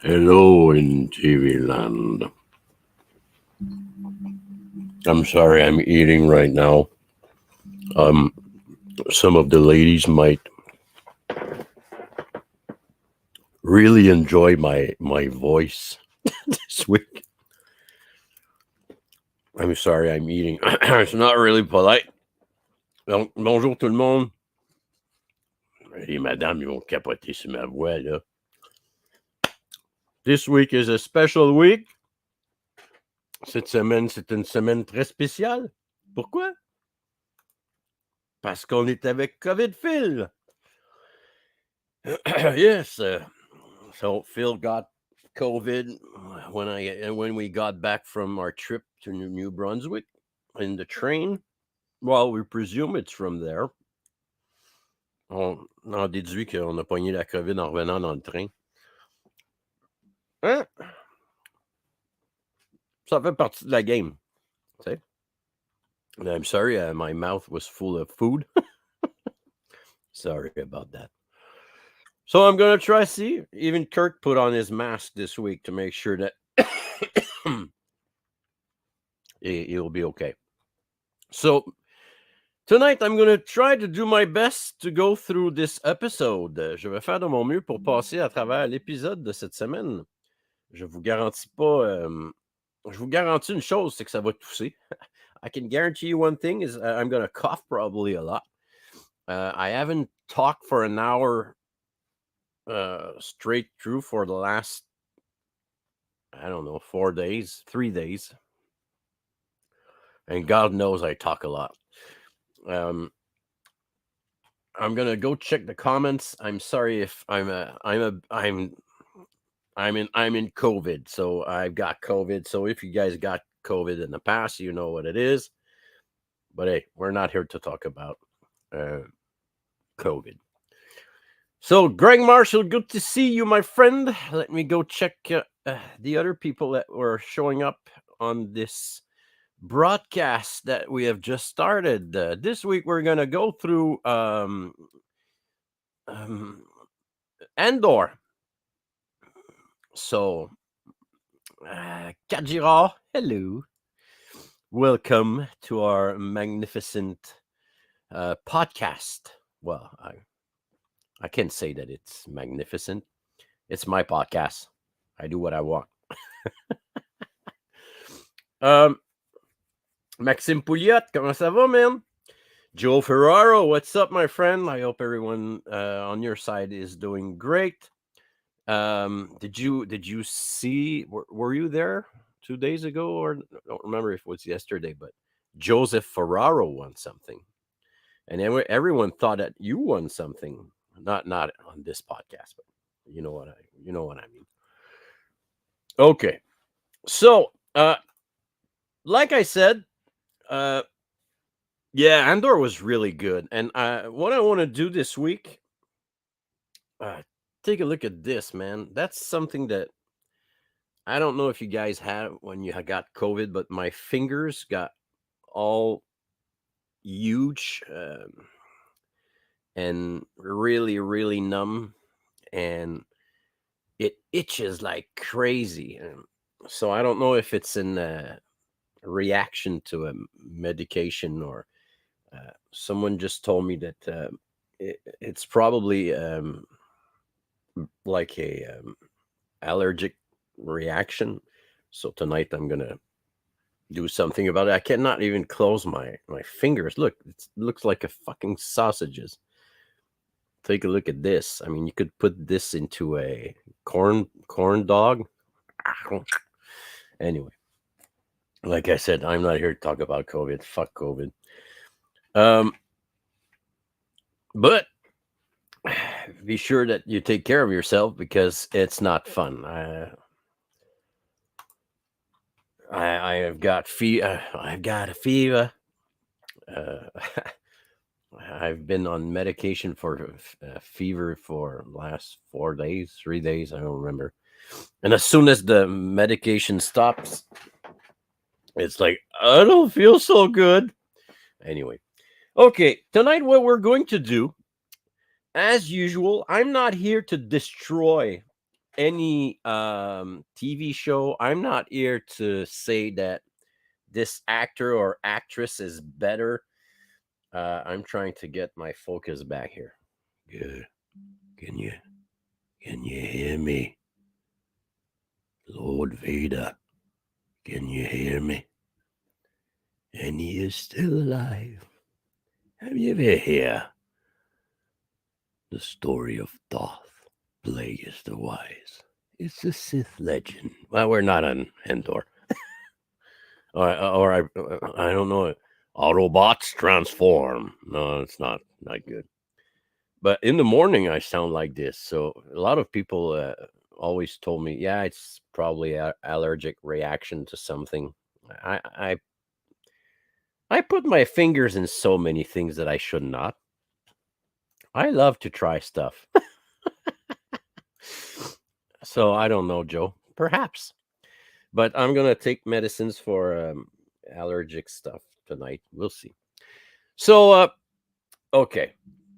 Hello in TV land. I'm sorry, I'm eating right now. Um, some of the ladies might really enjoy my voice this week. I'm sorry, I'm eating. It's not really polite. Donc, bonjour tout le monde. Les madames, ils vont capoter sur ma voix, là. This week is a special week. Cette semaine, c'est une semaine très spéciale. Pourquoi? Parce qu'on est avec COVID Phil. Yes. So Phil got COVID when we got back from our trip to New Brunswick in the train. Well, we presume it's from there. On en déduit qu'on a pogné la COVID en revenant dans le train. Hein? Ça fait partie de la game. Tu sais? I'm sorry, my mouth was full of food. Sorry about that. So I'm going to try see. Even Kirk put on his mask this week to make sure that he'll be okay. So tonight, I'm going to try to do my best to go through this episode. Je vais faire de mon mieux pour passer à travers l'épisode de cette semaine. Je vous garantis pas... je vous garantis une chose, c'est que ça va tousser. I can guarantee you one thing is I'm going to cough probably a lot. I haven't talked for an hour straight through for the last, I don't know, 3 days. And God knows I talk a lot. I'm gonna go check the comments. I'm sorry if I'm in COVID, so I've got COVID. So if you guys got COVID in the past, you know what it is. But hey, we're not here to talk about COVID. So Greg Marshall, good to see you, my friend. Let me go check the other people that were showing up on this broadcast that we have just started. This week we're gonna go through Andor. So, Kajira, hello. Welcome to our magnificent podcast. Well, I can't say that it's magnificent. It's my podcast. I do what I want. Maxime Pouliot, comment ça va, man? Joe Ferraro, what's up, my friend? I hope everyone on your side is doing great. Did you see? Were you there 2 days ago, or I don't remember if it was yesterday? But Joseph Ferraro won something, and everyone thought that you won something. Not on this podcast, but you know what I mean. Okay, so like I said, yeah, Andor was really good, and what I want to do this week, take a look at this, man. That's something that I don't know if you guys had when you got COVID, but my fingers got all huge and really, really numb, and it itches like crazy. So I don't know if it's in a reaction to a medication or someone just told me that it's probably like a allergic reaction. So tonight I'm gonna do something about it. I cannot even close my fingers. Look, it looks like a fucking sausages. Take a look at this. I mean, you could put this into a corn dog. Anyway, like I said, I'm not here to talk about COVID. Fuck COVID. But be sure that you take care of yourself because it's not fun. I have got I've got a fever. I've been on medication for fever for last 4 days, 3 days. I don't remember. And as soon as the medication stops, it's like I don't feel so good. Anyway, okay. Tonight, what we're going to do, as usual, I'm not here to destroy any TV show. I'm not here to say that this actor or actress is better. I'm trying to get my focus back here. Good. Can you hear me? Lord Vader, can you hear me? And he is still alive. Have you ever heard the story of Thoth, Plagueis the Wise? It's a Sith legend. Well, we're not on Endor. or I don't know. Autobots transform. No, it's not good. But in the morning, I sound like this. So a lot of people always told me, yeah, it's probably an allergic reaction to something. I put my fingers in so many things that I should not. I love to try stuff. So I don't know, Joe. Perhaps. But I'm going to take medicines for allergic stuff tonight. We'll see. So, okay.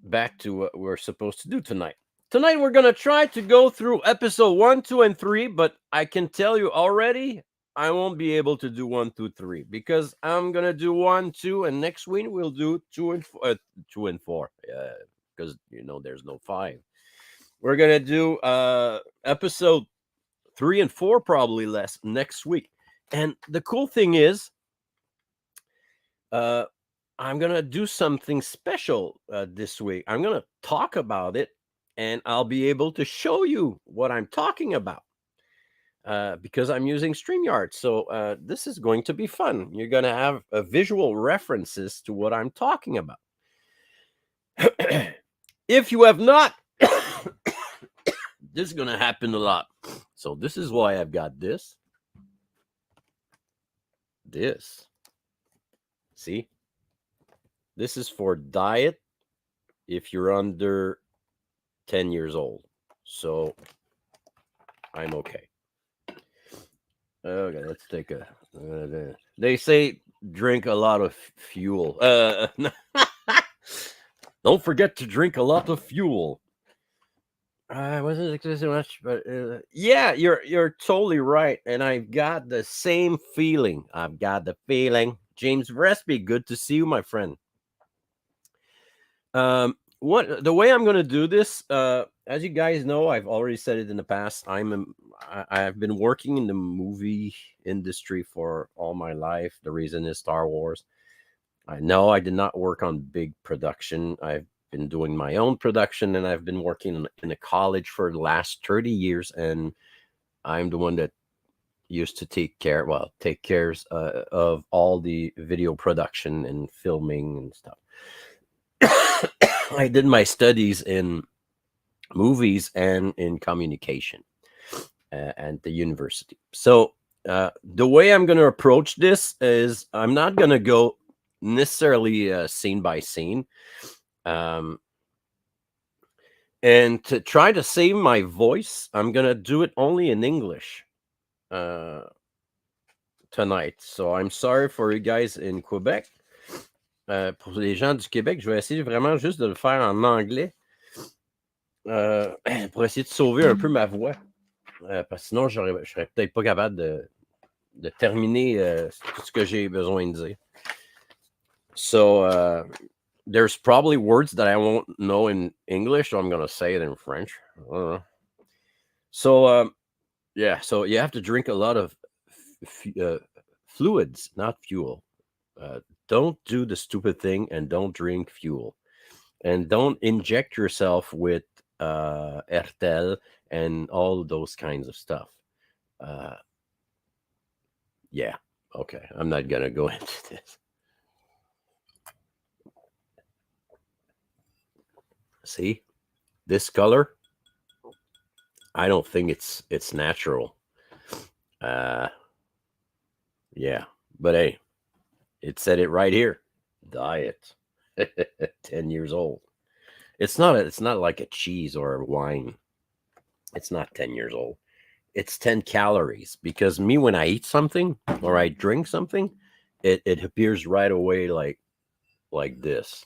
Back to what we're supposed to do tonight. Tonight, we're going to try to go through episode 1, 2, and 3. But I can tell you already, I won't be able to do 1, 2, 3 because I'm going to do 1, 2. And next week, we'll do 2 and 4. Because, there's no 5. We're going to do episode 3 and 4 probably less next week. And the cool thing is, I'm going to do something special this week. I'm going to talk about it, and I'll be able to show you what I'm talking about because I'm using StreamYard. So this is going to be fun. You're going to have visual references to what I'm talking about. If you have not, this is going to happen a lot. So this is why I've got this. See? This is for diet if you're under 10 years old. So I'm okay. Okay, let's take a... they say drink a lot of fuel. Don't forget to drink a lot of fuel. I wasn't expecting much, but yeah, you're totally right. And I've got the same feeling. I've got the feeling. James Resby, good to see you, my friend. What the way I'm going to do this, as you guys know, I've already said it in the past. I've been working in the movie industry for all my life. The reason is Star Wars. I know I did not work on big production. I've been doing my own production, and I've been working in a college for the last 30 years, and I'm the one that used to take care of all the video production and filming and stuff. I did my studies in movies and in communication at the university. So the way I'm going to approach this is I'm not going to go necessarily scene by scene. And to try to save my voice, I'm going to do it only in English tonight. So I'm sorry for you guys in Quebec. Pour les gens du Québec, je vais essayer vraiment juste de le faire en anglais pour essayer de sauver un peu ma voix. Parce que sinon, je serais peut-être pas capable de terminer tout ce que j'ai besoin de dire. So, there's probably words that I won't know in English, so I'm going to say it in French. I don't know. So, yeah, so you have to drink a lot of fluids, not fuel. Don't do the stupid thing and don't drink fuel. And don't inject yourself with Ertel and all those kinds of stuff. Yeah, okay. I'm not going to go into this. See? This color? I don't think it's natural. Yeah, but hey, it said it right here. Diet. 10 years old. It's not like a cheese or a wine. It's not 10 years old. It's 10 calories because me, when I eat something or I drink something, it appears right away like this.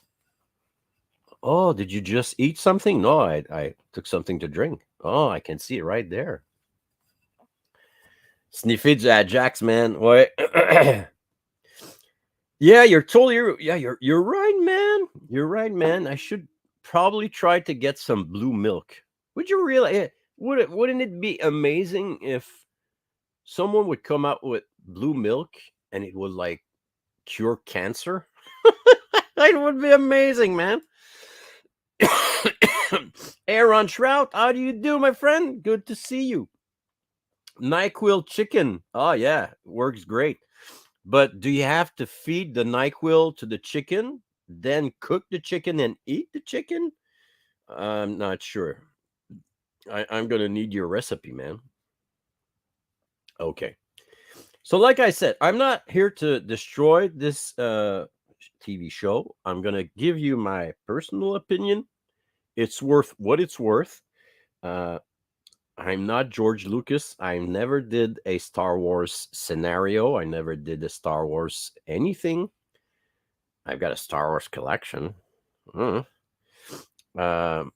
Oh, did you just eat something? No, I took something to drink. Oh, I can see it right there. Sniffer du Ajax, man. Ouais. Yeah, you're right, man. You're right, man. I should probably try to get some blue milk. Would you really? Wouldn't it be amazing if someone would come out with blue milk and it would like cure cancer? It would be amazing, man. Aaron Trout, how do you do, my friend? Good to see you. NyQuil chicken. Oh yeah, works great. But do you have to feed the NyQuil to the chicken, then cook the chicken and eat the chicken? I'm not sure. I'm gonna need your recipe, man. Okay. So, like I said, I'm not here to destroy this TV show. I'm gonna give you my personal opinion. It's worth what it's worth. Uh, I'm not George Lucas. I never did a Star Wars scenario. I never did a Star Wars anything. I've got a Star Wars collection. Mm. Um,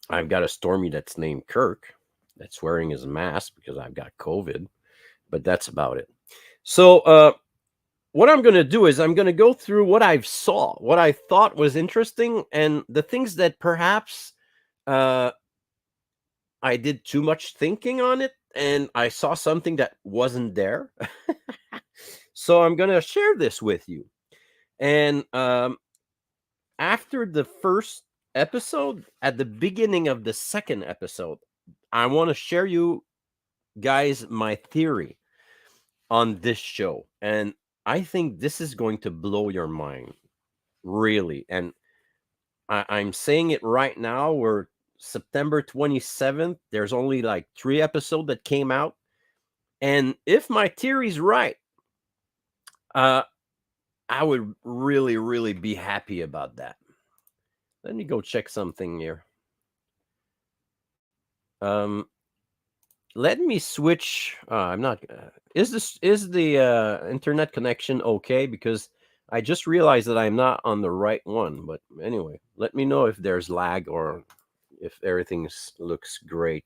I've got a Stormy that's named Kirk that's wearing his mask because I've got COVID, but that's about it. So, what I'm going to do is I'm going to go through what I've saw, what I thought was interesting, and the things that perhaps uh, I did too much thinking on it, and I saw something that wasn't there. So I'm going to share this with you. And after the first episode, at the beginning of the second episode, I want to share you guys my theory on this show. And I think this is going to blow your mind, really. And I'm saying it right now. We're September 27th. There's only like 3 episodes that came out. And if my theory's right, uh, I would really, really be happy about that. Let me go check something here. Um, let me switch. I'm not. Is the internet connection okay? Because I just realized that I'm not on the right one. But anyway, let me know if there's lag or if everything looks great.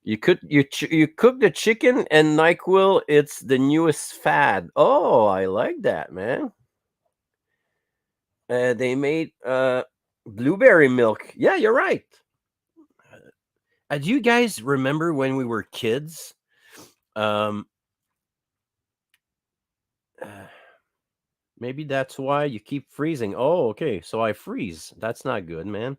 You cook the chicken and NyQuil. It's the newest fad. Oh, I like that, man. They made blueberry milk. Yeah, you're right. Do you guys remember when we were kids? Um, uh, maybe that's why you keep freezing. Oh, okay. So I freeze. That's not good, man.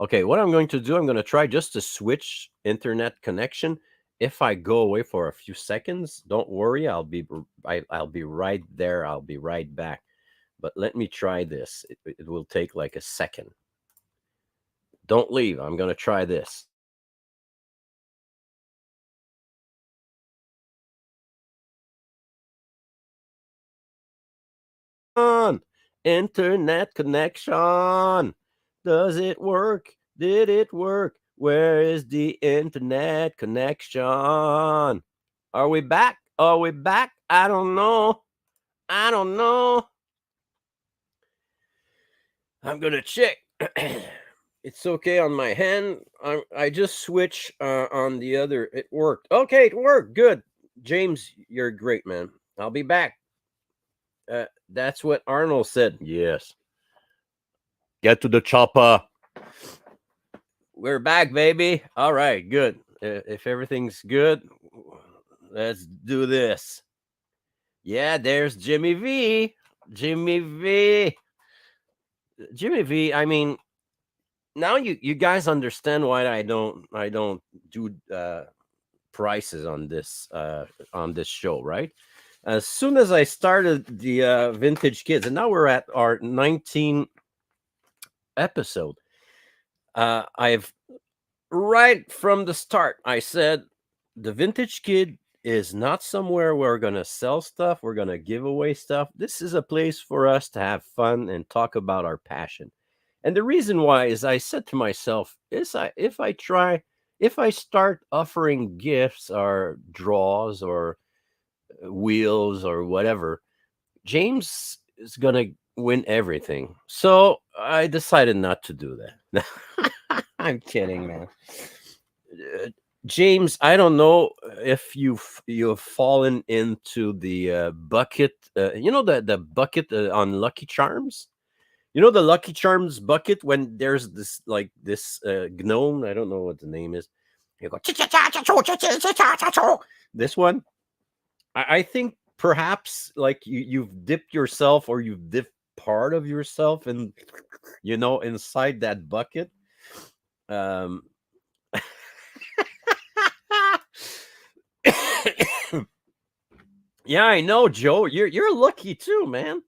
Okay, what I'm going to do, I'm going to try just to switch internet connection. If I go away for a few seconds, don't worry. I'll be right there. I'll be right back. But let me try this. It will take like a second. Don't leave. I'm going to try this. On internet connection. Does it work? Did it work? Where is the internet connection? Are we back? Are we back? I don't know. I don't know. I'm gonna check. It's okay on my hand. I just switch on the other. It worked. Okay, it worked. Good. James, you're great, man. I'll be back. That's what Arnold said. Yes. Get to the chopper. We're back, baby. All right, good. If everything's good, let's do this. Yeah, there's Jimmy V. Jimmy V. Jimmy V. I mean, now you guys understand why I don't do prices on this show, right? As soon as I started the Vintage Kids, and now we're at our 19th episode. I've right from the start, I said the Vintage Kid is not somewhere we're going to sell stuff, we're going to give away stuff. This is a place for us to have fun and talk about our passion. And the reason why is I said to myself, if I start offering gifts or draws or wheels or whatever, James is going to win everything. So I decided not to do that. I'm kidding, man. James, I don't know if you've fallen into the bucket. The bucket on Lucky Charms. You know the Lucky Charms bucket when there's this gnome. I don't know what the name is. You go this one. I think perhaps like you've dipped yourself or you've dipped part of yourself and inside that bucket. Um, yeah, I know, Joe. You're lucky too, man.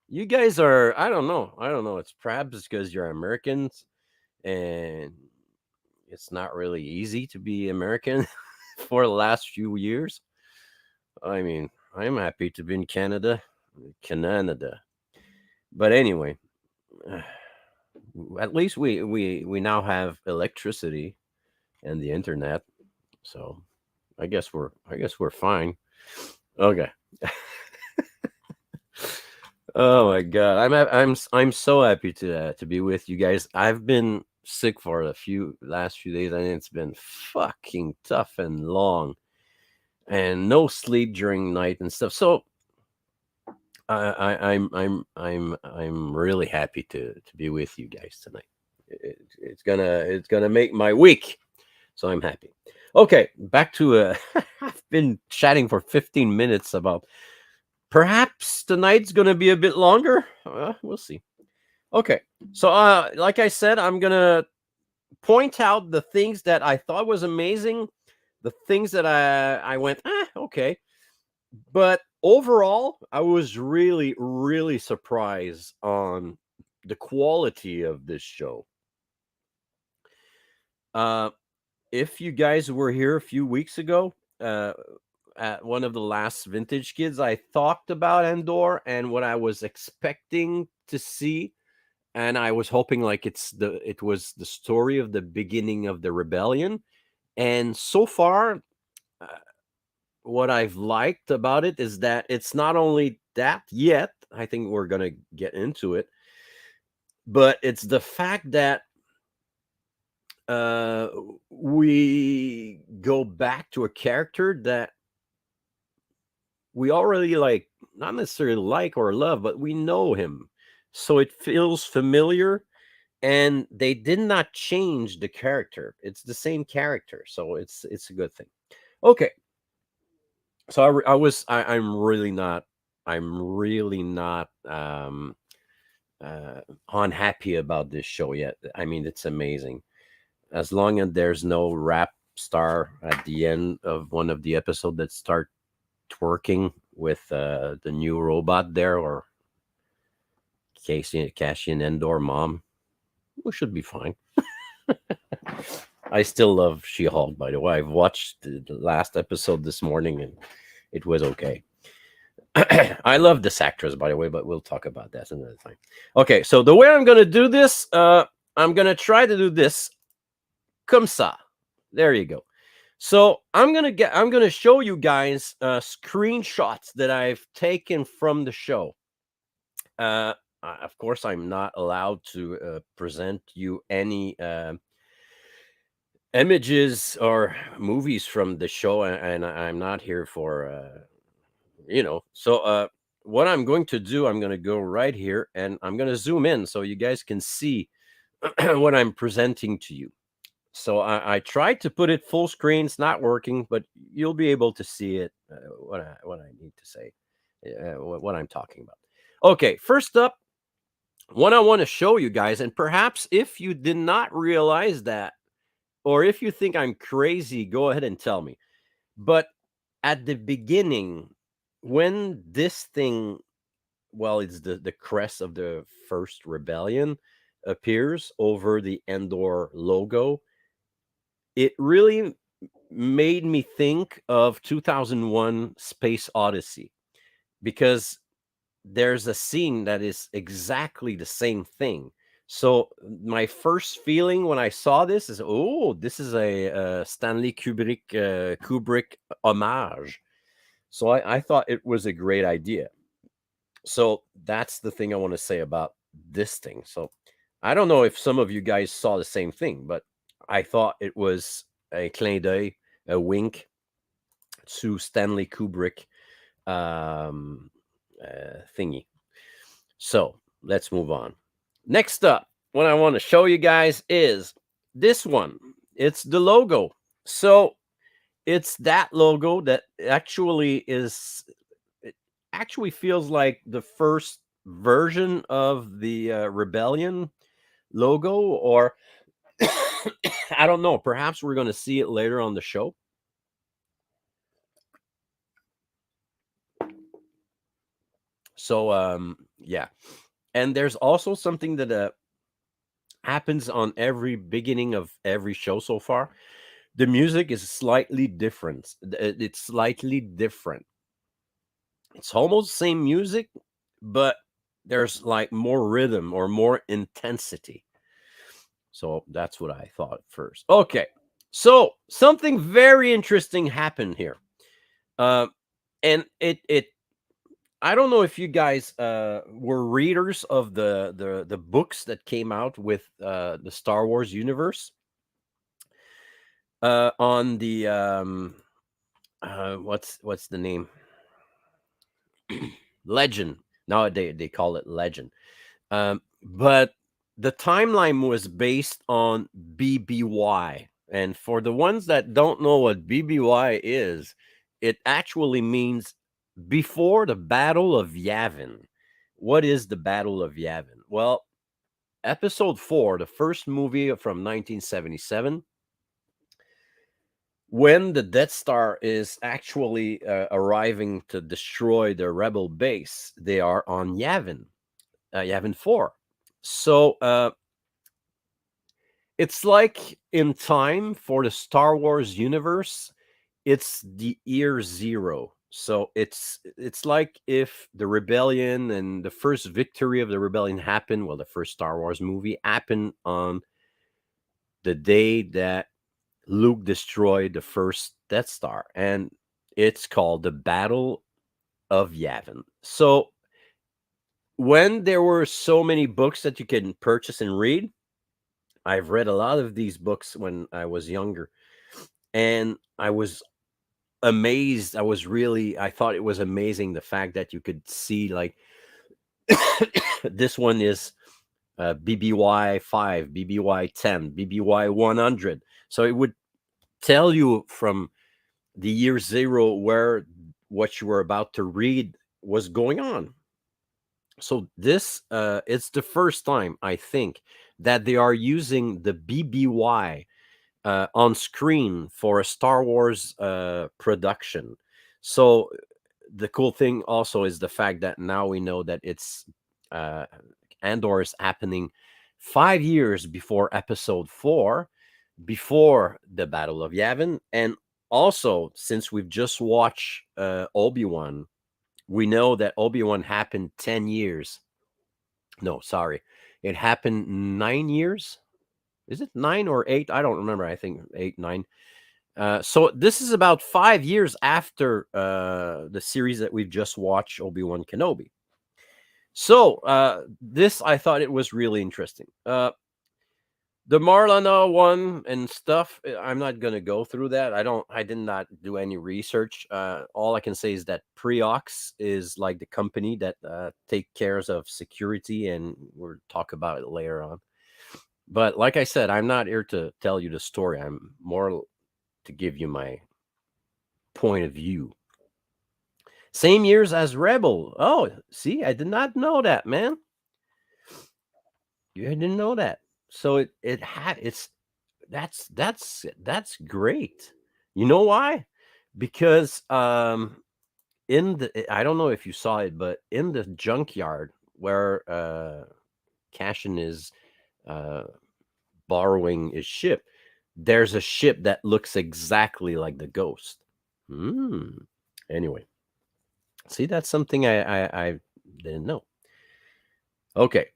You guys are. I don't know. It's perhaps because you're Americans, and it's not really easy to be American for the last few years. I mean, I'm happy to be in Canada. But anyway, at least we now have electricity and the internet, so I guess we're fine. Okay. Oh my god, I'm so happy to be with you guys. I've been sick for last few days, and it's been fucking tough and long, and no sleep during night and stuff. So I'm really happy to be with you guys tonight. It's gonna make my week, so I'm happy. Okay, back to I've been chatting for 15 minutes about perhaps tonight's gonna be a bit longer. We'll see. Okay, so like I said, I'm gonna point out the things that I thought was amazing, the things that I went okay, but overall, I was really, really surprised on the quality of this show. If you guys were here a few weeks ago, at one of the last Vintage Kids, I talked about Andor and what I was expecting to see, and I was hoping like it was the story of the beginning of the rebellion, and so far, what I've liked about it is that it's not only that yet. I think we're gonna get into it, but it's the fact that we go back to a character that we already like, not necessarily like or love, but we know him, so it feels familiar. And they did not change the character; it's the same character, so it's a good thing. Okay, so I'm really not unhappy about this show yet. I mean, it's amazing. As long as there's no rap star at the end of one of the episodes that start twerking with the new robot there, or Cassian Endor mom, we should be fine. I still love She-Hulk, by the way. I've watched the last episode this morning and it was okay. I love this actress, by the way, but we'll talk about that another time. Okay, so the way I'm going to do this, I'm going to try to do this. Comme ça. There you go. So I'm going to show you guys screenshots that I've taken from the show. Of course, I'm not allowed to present you any images or movies from the show, and I'm not here for so what I'm going to do, I'm going to go right here and I'm going to zoom in so you guys can see what I'm presenting to you. So I tried to put it full screen. It's not working, but you'll be able to see it, what I need to say, what I'm talking about. Okay, first up, what I want to show you guys, and perhaps if you did not realize that, or if you think I'm crazy, go ahead and tell me. But at the beginning, when this thing, well, it's the crest of the first rebellion, appears over the Andor logo, it really made me think of 2001 Space Odyssey, because there's a scene that is exactly the same thing. So my first feeling when I saw this is, oh, this is a Stanley Kubrick homage. So I thought it was a great idea. So that's the thing I want to say about this thing. So I don't know if some of you guys saw the same thing, but I thought it was a clin d'oeil, a wink to Stanley Kubrick um, thingy. So let's move on. Next up, what I want to show you guys is this one. It's the logo. So it's that logo that actually is, it actually feels like the first version of the Rebellion logo, or I don't know, perhaps we're going to see it later on the show. So yeah, and there's also something that happens on every beginning of every show so far. The music is slightly different. It's slightly different. It's almost the same music, but there's like more rhythm or more intensity. So that's what I thought first. Okay, so something very interesting happened here, uh, and it I don't know if you guys were readers of the books that came out with the Star Wars universe on the what's the name, Legend. Nowadays they call it Legend. But the timeline was based on BBY. And for the ones that don't know what BBY is, it actually means before the Battle of Yavin. What is the Battle of Yavin? Well, Episode 4, the first movie from 1977, when the Death Star is actually arriving to destroy the rebel base, they are on Yavin, Yavin 4. So it's like in time for the Star Wars universe, it's the year zero. So it's like if the rebellion and the first victory of the rebellion happened, well, the first Star Wars movie happened on the day that Luke destroyed the first Death Star, and it's called the Battle of Yavin. So when there were so many books that you can purchase and read, I've read a lot of these books when I was younger, and I was amazed. I thought it was amazing the fact that you could see like this one is BBY 5, BBY 10, BBY 100. So it would tell you from the year zero where what you were about to read was going on. So this it's the first time I think that they are using the BBY on screen for a Star Wars production. So the cool thing also is the fact that now we know that it's uh, Andor is happening 5 years before Episode 4, before the Battle of Yavin, and also since we've just watched Obi-Wan, we know that Obi-Wan happened 10 years. No, sorry, it happened 9 years. Is it 9 or 8? I don't remember. I think 8, 9. So this is about 5 years after the series that we've just watched, Obi-Wan Kenobi. So this, I thought it was really interesting. The Marlana one and stuff, I'm not gonna go through that. I did not do any research. All I can say is that Preox is like the company that take cares of security, and we'll talk about it later on. But like I said, I'm not here to tell you the story. I'm more to give you my point of view. Same years as Rebel. Oh, see, I did not know that, man. You didn't know that. So it had it's that's great. You know why? Because in the, I don't know if you saw it, but in the junkyard where Cashin is uh borrowing his ship, there's a ship that looks exactly like the Ghost. Anyway, see, that's something I didn't know. Okay,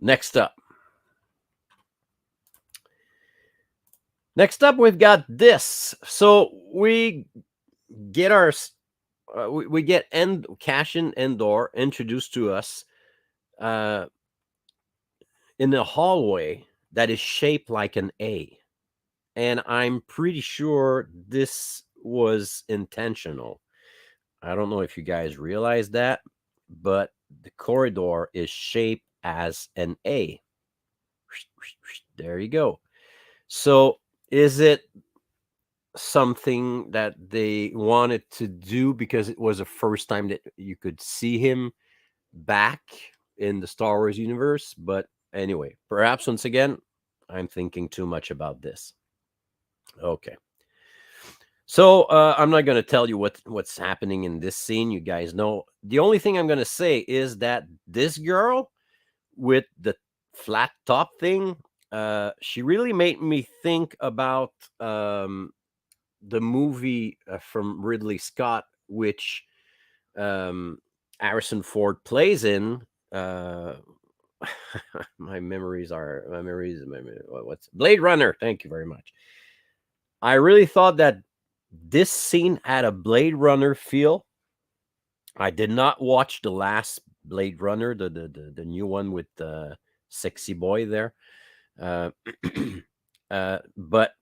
next up. Next up, we've got this. So we get our we get Cashin Endor introduced to us uh, in the hallway that is shaped like an A. And I'm pretty sure this was intentional. I don't know if you guys realize that, but the corridor is shaped as an A. There you go. So, is it something that they wanted to do because it was the first time that you could see him back in the Star Wars universe? But anyway, perhaps once again, I'm thinking too much about this. Okay. So I'm not going to tell you what's happening in this scene. You guys know. The only thing I'm going to say is that this girl with the flat top thing, she really made me think about the movie from Ridley Scott, which Harrison Ford plays in. My memories are what's Blade Runner. Thank you very much. I really thought that this scene had a Blade Runner feel. I did not watch the last Blade Runner, the new one with the sexy boy there, uh, but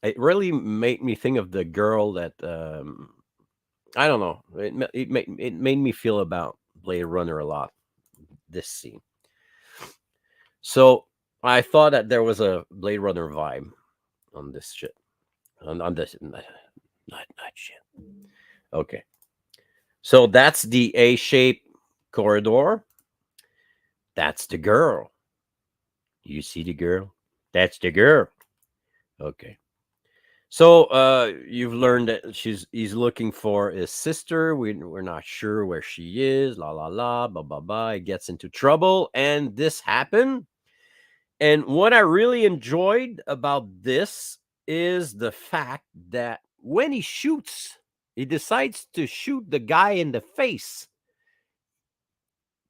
it really made me think of the girl that I don't know. It made me feel about Blade Runner a lot. This scene, so I thought that there was a Blade Runner vibe on this shit, on this not shit. Okay, so that's the A-shaped corridor. That's the girl. You see the girl? That's the girl. Okay. So you've learned that he's looking for his sister. We're not sure where she is. La la la, blah blah blah. He gets into trouble, and this happened. And what I really enjoyed about this is the fact that when he shoots, he decides to shoot the guy in the face.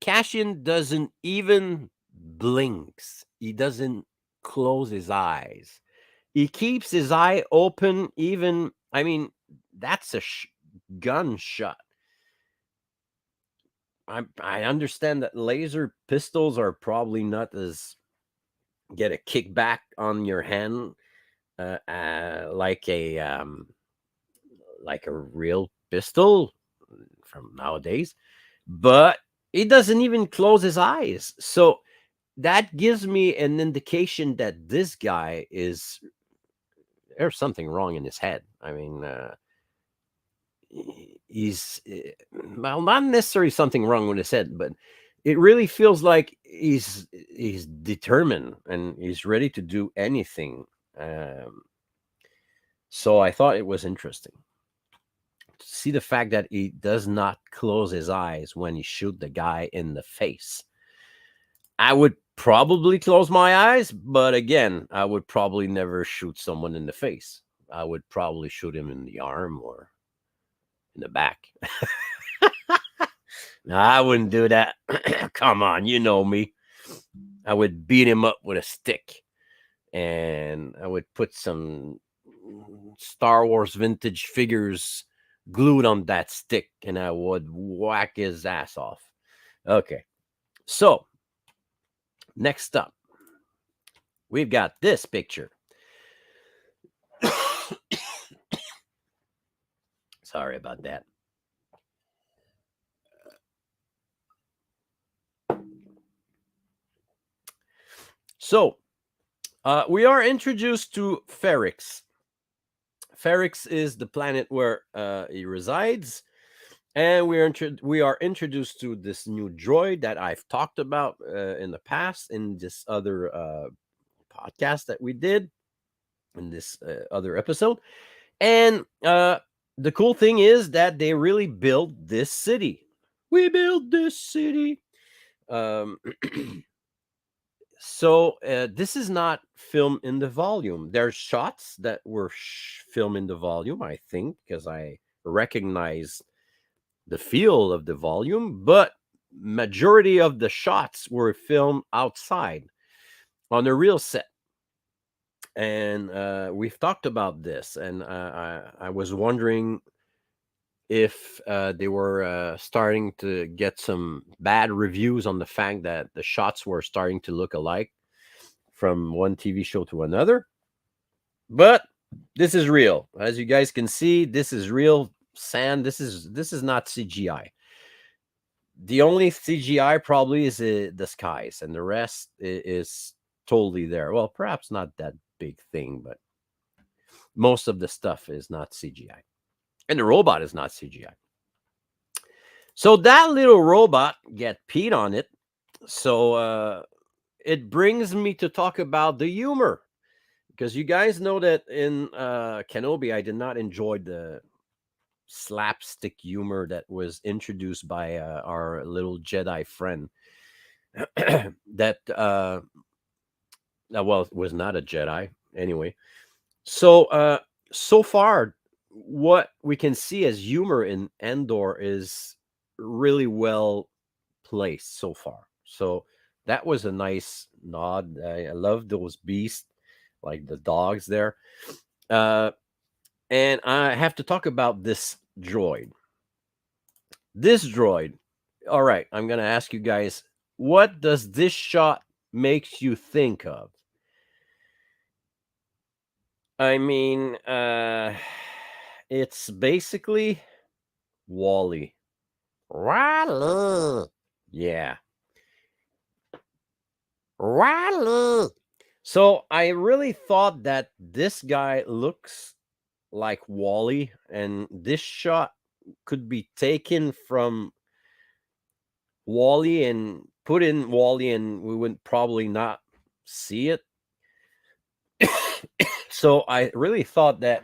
Cassian doesn't even blinks. He doesn't close his eyes. He keeps his eye open. Even, I mean, that's a gunshot. I understand that laser pistols are probably not as get a kickback on your hand like a real pistol from nowadays, but he doesn't even close his eyes. So that gives me an indication that this guy is there's something wrong in his head. I mean, he's well, not necessarily something wrong with his head, but it really feels like he's determined and he's ready to do anything. Um, so I thought it was interesting to see the fact that he does not close his eyes when he shoot the guy in the face. I would probably close my eyes, but again, I would probably never shoot someone in the face. I would probably shoot him in the arm or in the back. No, I wouldn't do that. Come on, you know me. I would beat him up with a stick and I would put some Star Wars vintage figures glued on that stick and I would whack his ass off. Okay. So, next up, we've got this picture. Sorry about that. So, we are introduced to Ferrix. Ferrix is the planet where he resides, and we are introduced to this new droid that I've talked about in the past in this other podcast that we did in this other episode. And the cool thing is that they really built this city. We built this city. Um, so this is not film in the volume. There's shots that were film in the volume, I think, because I recognize the feel of the volume, but majority of the shots were filmed outside on a real set. And we've talked about this, and I was wondering if they were starting to get some bad reviews on the fact that the shots were starting to look alike. from one TV show to another. But this is real. As you guys can see, this is real sand. This is not CGI. The only CGI probably is the skies, and the rest is totally there. Well, perhaps not that big thing, but most of the stuff is not CGI. And the robot is not CGI. So that little robot get peed on it. So it brings me to talk about the humor. Because you guys know that in Kenobi, I did not enjoy the slapstick humor that was introduced by our little Jedi friend. that well, it was not a Jedi anyway. So far, what we can see as humor in Andor is really well placed so far. So that was a nice nod. I love those beasts, like the dogs there. Uh, and I have to talk about this droid. This droid. All right, I'm gonna ask you guys, what does this shot makes you think of? I mean, it's basically Wally. Wally. Yeah. Wally. So I really thought that this guy looks like Wally, and this shot could be taken from Wally and put in Wally, and we would probably not see it. So I really thought that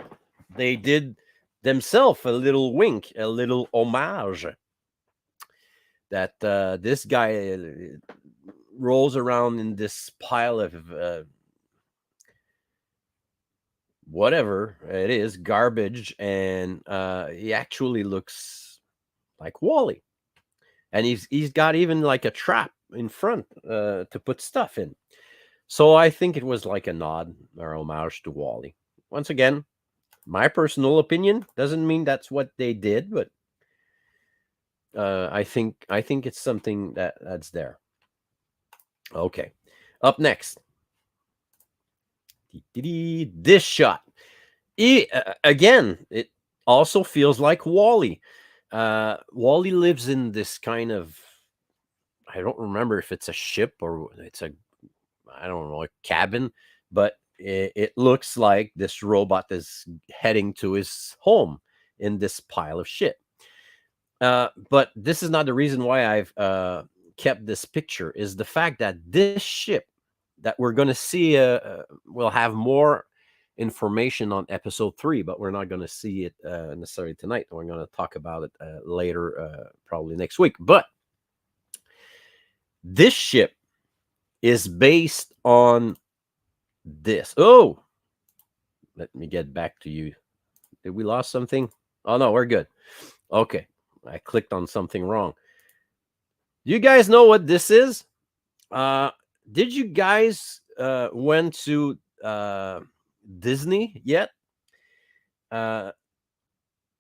they did themselves a little wink, a little homage. That this guy rolls around in this pile of whatever it is, garbage, and he actually looks like Wally. And he's got even like a trap in front to put stuff in. So I think it was like a nod or homage to Wally. Once again, my personal opinion doesn't mean that's what they did, but I think it's something that's there. Okay, up next, this shot. Again, it also feels like Wally. Wally lives in this kind of, I don't remember if it's a ship or it's a, I don't know, a cabin, but it looks like this robot is heading to his home in this pile of shit. But this is not the reason why I've kept this picture. Is the fact that this ship that we're going to see will have more information on episode 3, but we're not going to see it necessarily tonight. We're going to talk about it later, probably next week. But this ship is based on this. Oh, let me get back to you. Did we lost something? Oh no, we're good. Okay, I clicked on something wrong. You guys know what this is? Did you guys went to Disney yet?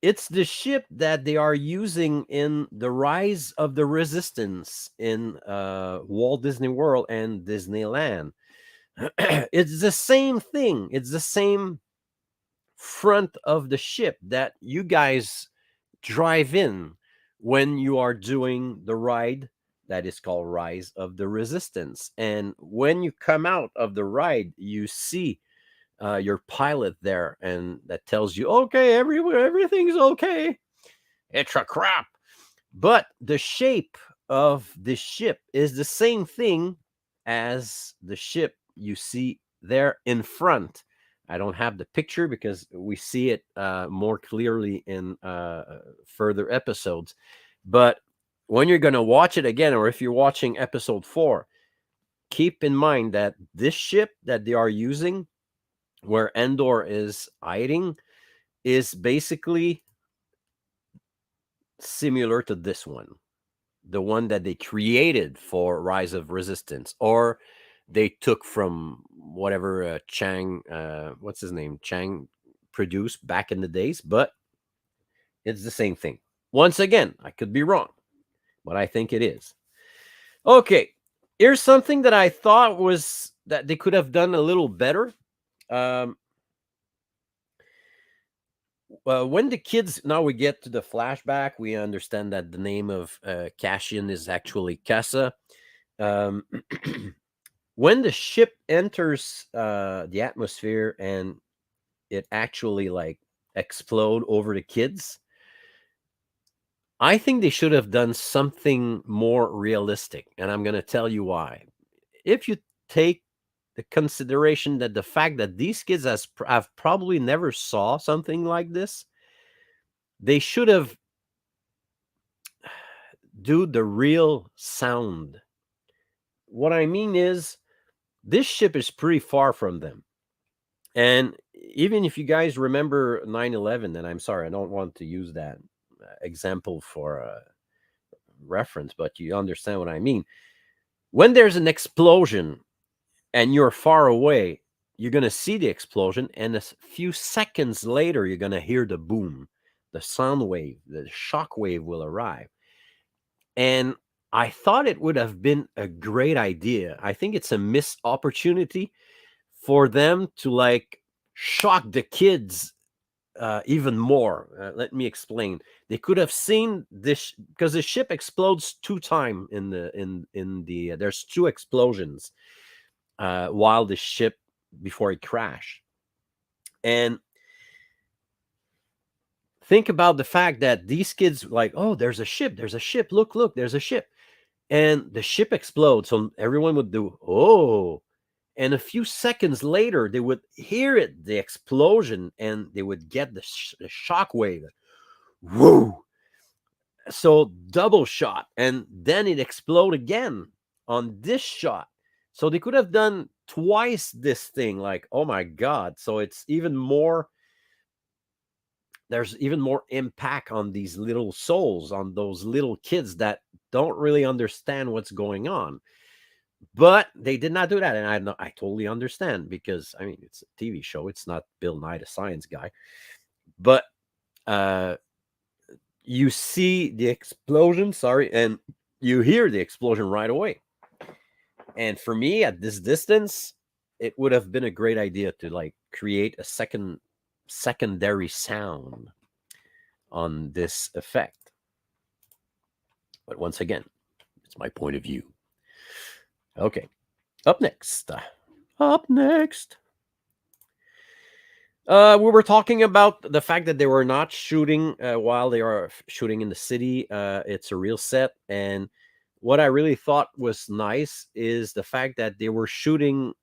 It's the ship that they are using in the Rise of the Resistance in Walt Disney World and Disneyland. It's the same thing. It's the same front of the ship that you guys drive in when you are doing the ride that is called Rise of the Resistance. And when you come out of the ride, you see your pilot there, and that tells you, okay, everything's okay. It's a crap. But the shape of the ship is the same thing as the ship you see there in front. I don't have the picture because we see it more clearly in further episodes. But when you're going to watch it again, or if you're watching episode 4, keep in mind that this ship that they are using, where Andor is hiding, is basically similar to this one, the one that they created for Rise of Resistance, or they took from whatever Chang, what's his name, Chang produced back in the days, but it's the same thing. Once again, I could be wrong, but I think it is. Okay, here's something that I thought was that they could have done a little better. Um, when the kids, now we get to the flashback, we understand that the name of Cassian is actually Casa. Um, when the ship enters the atmosphere and it actually like explode over the kids, I think they should have done something more realistic, and I'm going to tell you why. If you take the consideration that the fact that these kids have probably never saw something like this, they should have do the real sound. What I mean is, this ship is pretty far from them. And even if you guys remember 9/11, and I'm sorry, I don't want to use that example for a reference, but you understand what I mean. When there's an explosion and you're far away, you're going to see the explosion, and a few seconds later, you're going to hear the boom, the sound wave, the shock wave will arrive. And I thought it would have been a great idea. I think it's a missed opportunity for them to like shock the kids even more. Let me explain. They could have seen this because the ship explodes 2 times in the there's 2 explosions while the ship before it crashed. And think about the fact that these kids like, oh, there's a ship, look, there's a ship. And the ship explodes. So everyone would do, oh, and a few seconds later, they would hear it, the explosion, and they would get the shock wave. Woo! So double shot, and then it explode again on this shot. So they could have done twice this thing. Like, oh my god! So it's even more. There's even more impact on these little souls, on those little kids that don't really understand what's going on. But they did not do that, and I totally understand, because I mean, it's a TV show. It's not Bill Nye the Science Guy. But you see the explosion, and you hear the explosion right away. And for me, at this distance, it would have been a great idea to like create a secondary sound on this effect. But once again, it's my point of view. Okay. Up next. We were talking about the fact that they were not shooting while they are shooting in the city. It's a real set. And what I really thought was nice is the fact that they were shooting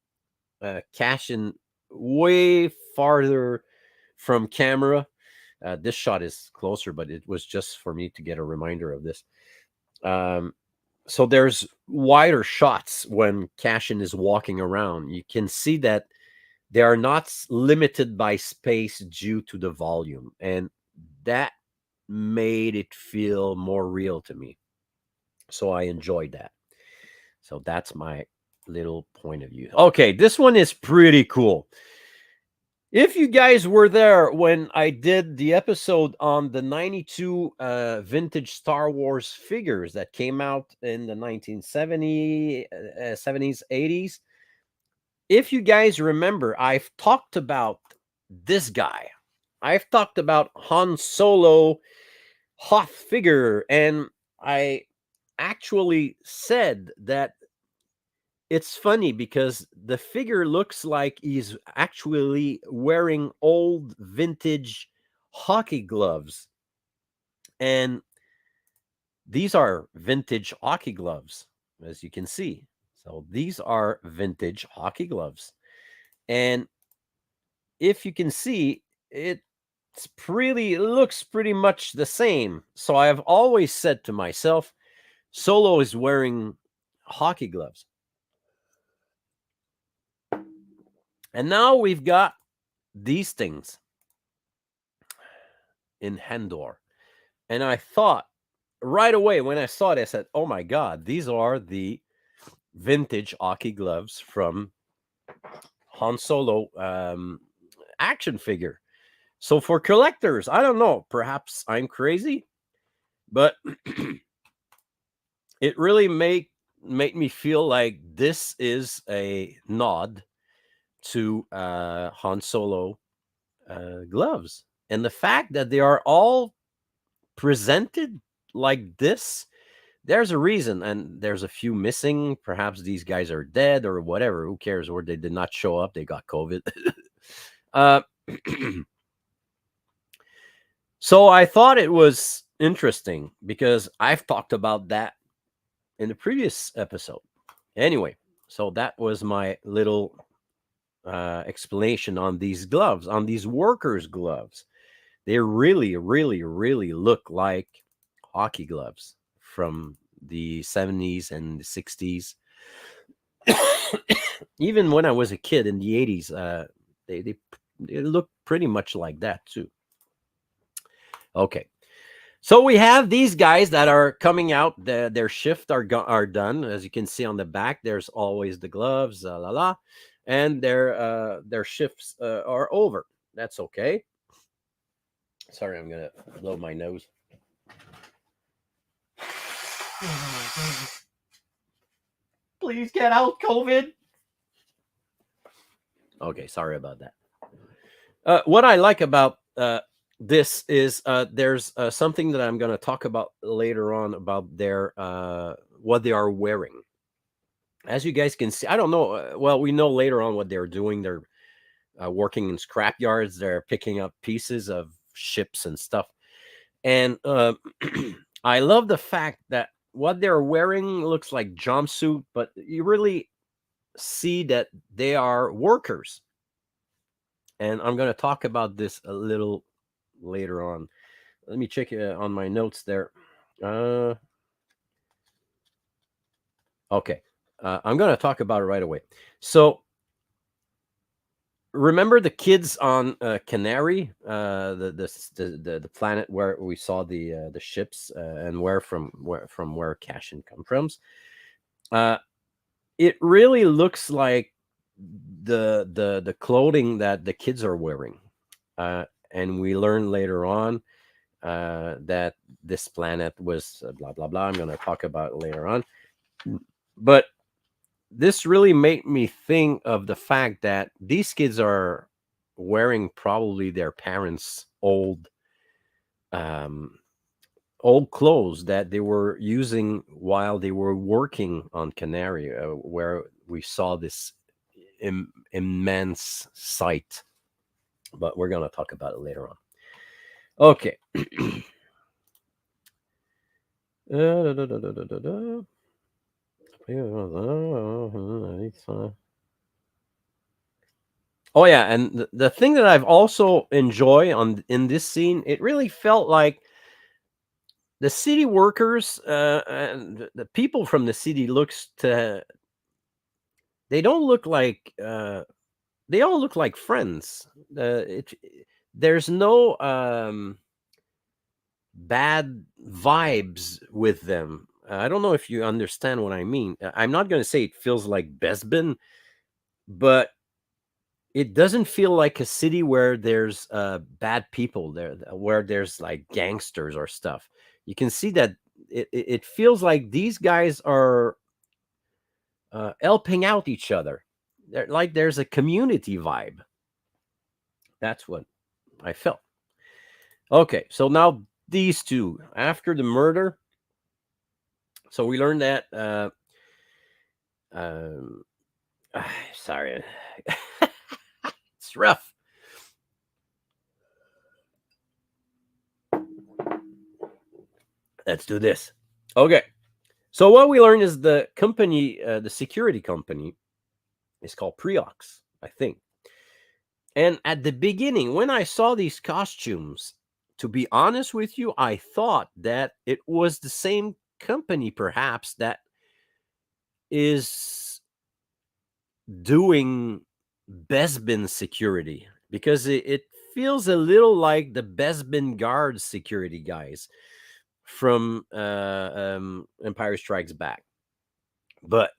Cashin way farther from camera. This shot is closer, but it was just for me to get a reminder of this. So there's wider shots when Cashin is walking around. You can see that they are not limited by space due to the volume, and that made it feel more real to me. So I enjoyed that. So that's my little point of view. Okay, this one is pretty cool. If you guys were there when I did the episode on the 92 vintage Star Wars figures that came out in the 1970s, 70s, 80s, if you guys remember, I've talked about this guy. I've talked about Han Solo Hoth figure, and I actually said that it's funny because the figure looks like he's actually wearing old vintage hockey gloves. And these are vintage hockey gloves, as you can see. So these are vintage hockey gloves. And if you can see, it looks pretty much the same. So I have always said to myself, Solo is wearing hockey gloves. And now we've got these things in Andor. And I thought right away when I saw it, I said, oh my God, these are the vintage hockey gloves from Han Solo action figure. So for collectors, I don't know, perhaps I'm crazy, but it really made me feel like this is a nod to Han Solo gloves. And the fact that they are all presented like this, there's a reason. And there's a few missing. Perhaps these guys are dead or whatever. Who cares? Or they did not show up. They got COVID. uh, so I thought it was interesting because I've talked about that in the previous episode. Anyway, so that was my little explanation on these gloves, on these workers' gloves. They really, really, really look like hockey gloves from the 70s and the 60s. Even when I was a kid in the 80s, they look pretty much like that too. Okay. So we have these guys that are coming out. Their shift are done. As you can see on the back, there's always the gloves, and their shifts are over. That's okay. Sorry, I'm gonna blow my nose. Please get out, COVID. Okay, sorry about that. What I like about this is there's something that I'm going to talk about later on about their what they are wearing. As you guys can see, I don't know. Well, we know later on what they're doing. They're working in scrap yards. They're picking up pieces of ships and stuff. And I love the fact that what they're wearing looks like jumpsuit, but you really see that they are workers. And I'm going to talk about this a little later on. Let me check on my notes there. Okay. I'm going to talk about it right away. So remember the kids on Canary, the planet where we saw the ships and where Cashin come from. It really looks like the clothing that the kids are wearing, and we learn later on that this planet was blah blah blah. I'm going to talk about it later on, but this really made me think of the fact that these kids are wearing probably their parents' um, old clothes that they were using while they were working on Canary, where we saw this immense sight. But we're going to talk about it later on. Okay. Oh yeah, and the thing that I've also enjoyed in this scene, it really felt like the city workers and the people from the city they don't look like they all look like friends. There's no bad vibes with them. I don't know if you understand what I mean. I'm not going to say it feels like Bespin, but it doesn't feel like a city where there's bad people there, where there's like gangsters or stuff. You can see that it feels like these guys are helping out each other. Like there's a community vibe. That's what I felt. Okay, so now these two after the murder. So we learned that. Um, sorry, it's rough. Let's do this. Okay. So what we learned is the company, the security company, is called Preox, I think. And at the beginning, when I saw these costumes, to be honest with you, I thought that it was the same company, perhaps, that is doing Bespin security, because it feels a little like the Bespin guard security guys from Empire Strikes Back. But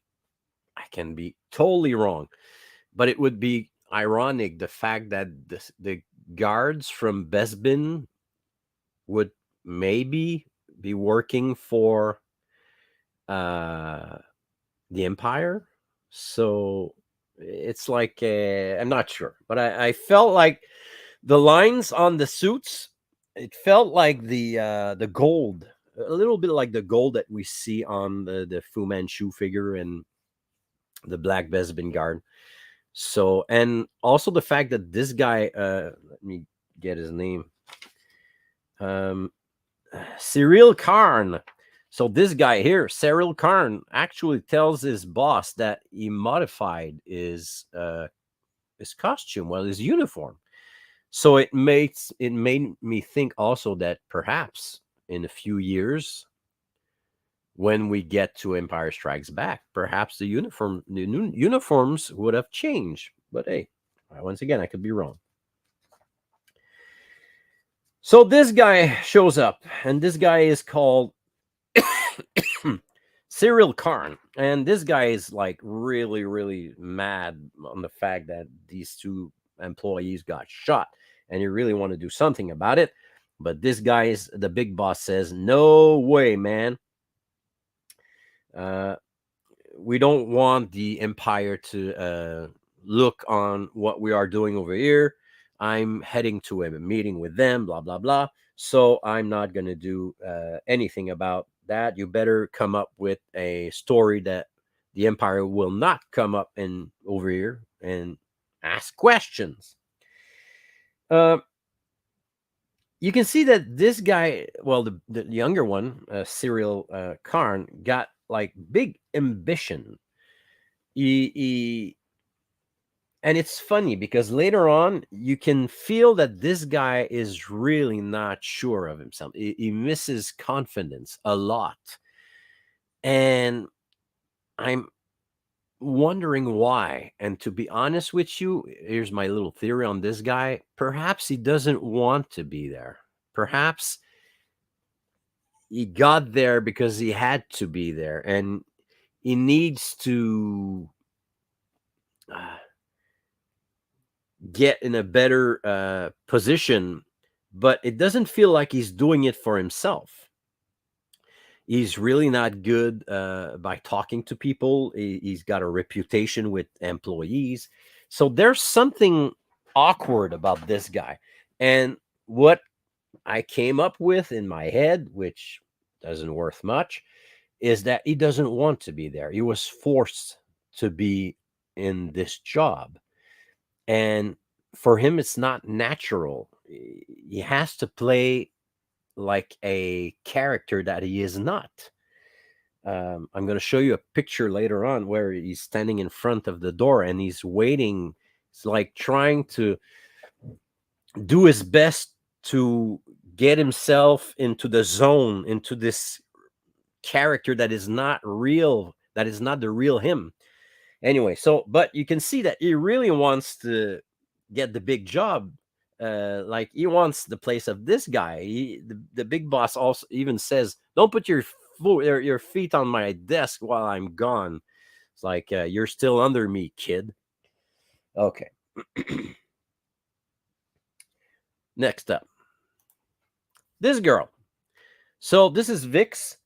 I can be totally wrong. But it would be ironic the fact that the guards from Bespin would maybe be working for the Empire. So it's like I'm not sure, but I felt like the lines on the suits. It felt like the gold, a little bit like the gold that we see on the Fu Manchu figure and the Black Bespin guard. So, and also the fact that this guy, let me get his name, um, Cyril Karn. So this guy here, Cyril Karn, actually tells his boss that he modified his costume, well, his uniform. So it made me think also that perhaps in a few years, when we get to Empire Strikes Back, perhaps the new uniforms would have changed. But hey, once again, I could be wrong. So this guy shows up, and this guy is called Cyril Karn, and this guy is like really, really mad on the fact that these two employees got shot, and he really want to do something about it. But this guy is the big boss says, "No way, man. Uh, we don't want the Empire to look on what we are doing over here. I'm heading to a meeting with them, blah, blah, blah. So I'm not going to do anything about that. You better come up with a story that the Empire will not come up and over here and ask questions." Uh, you can see that this guy, well, the younger one, Cyril Karn, got like big ambition. He and it's funny because later on you can feel that this guy is really not sure of himself. He misses confidence a lot, and I'm wondering why. And to be honest with you, here's my little theory on this guy: perhaps he doesn't want to be there. Perhaps he got there because he had to be there, and he needs to uh, get in a better position, but it doesn't feel like he's doing it for himself. He's really not good by talking to people. He's got a reputation with employees. So there's something awkward about this guy. And what I came up with in my head, which doesn't worth much, is that he doesn't want to be there. He was forced to be in this job. And for him, it's not natural. He has to play like a character that he is not. I'm going to show you a picture later on where he's standing in front of the door and he's waiting. It's like trying to do his best to get himself into the zone, into this character that is not real, that is not the real him. Anyway, so but you can see that he really wants to get the big job. Like he wants the place of this guy. The big boss also even says, "Don't put your feet on my desk while I'm gone." It's like you're still under me, kid. Okay. Next up, this girl. So this is Vix.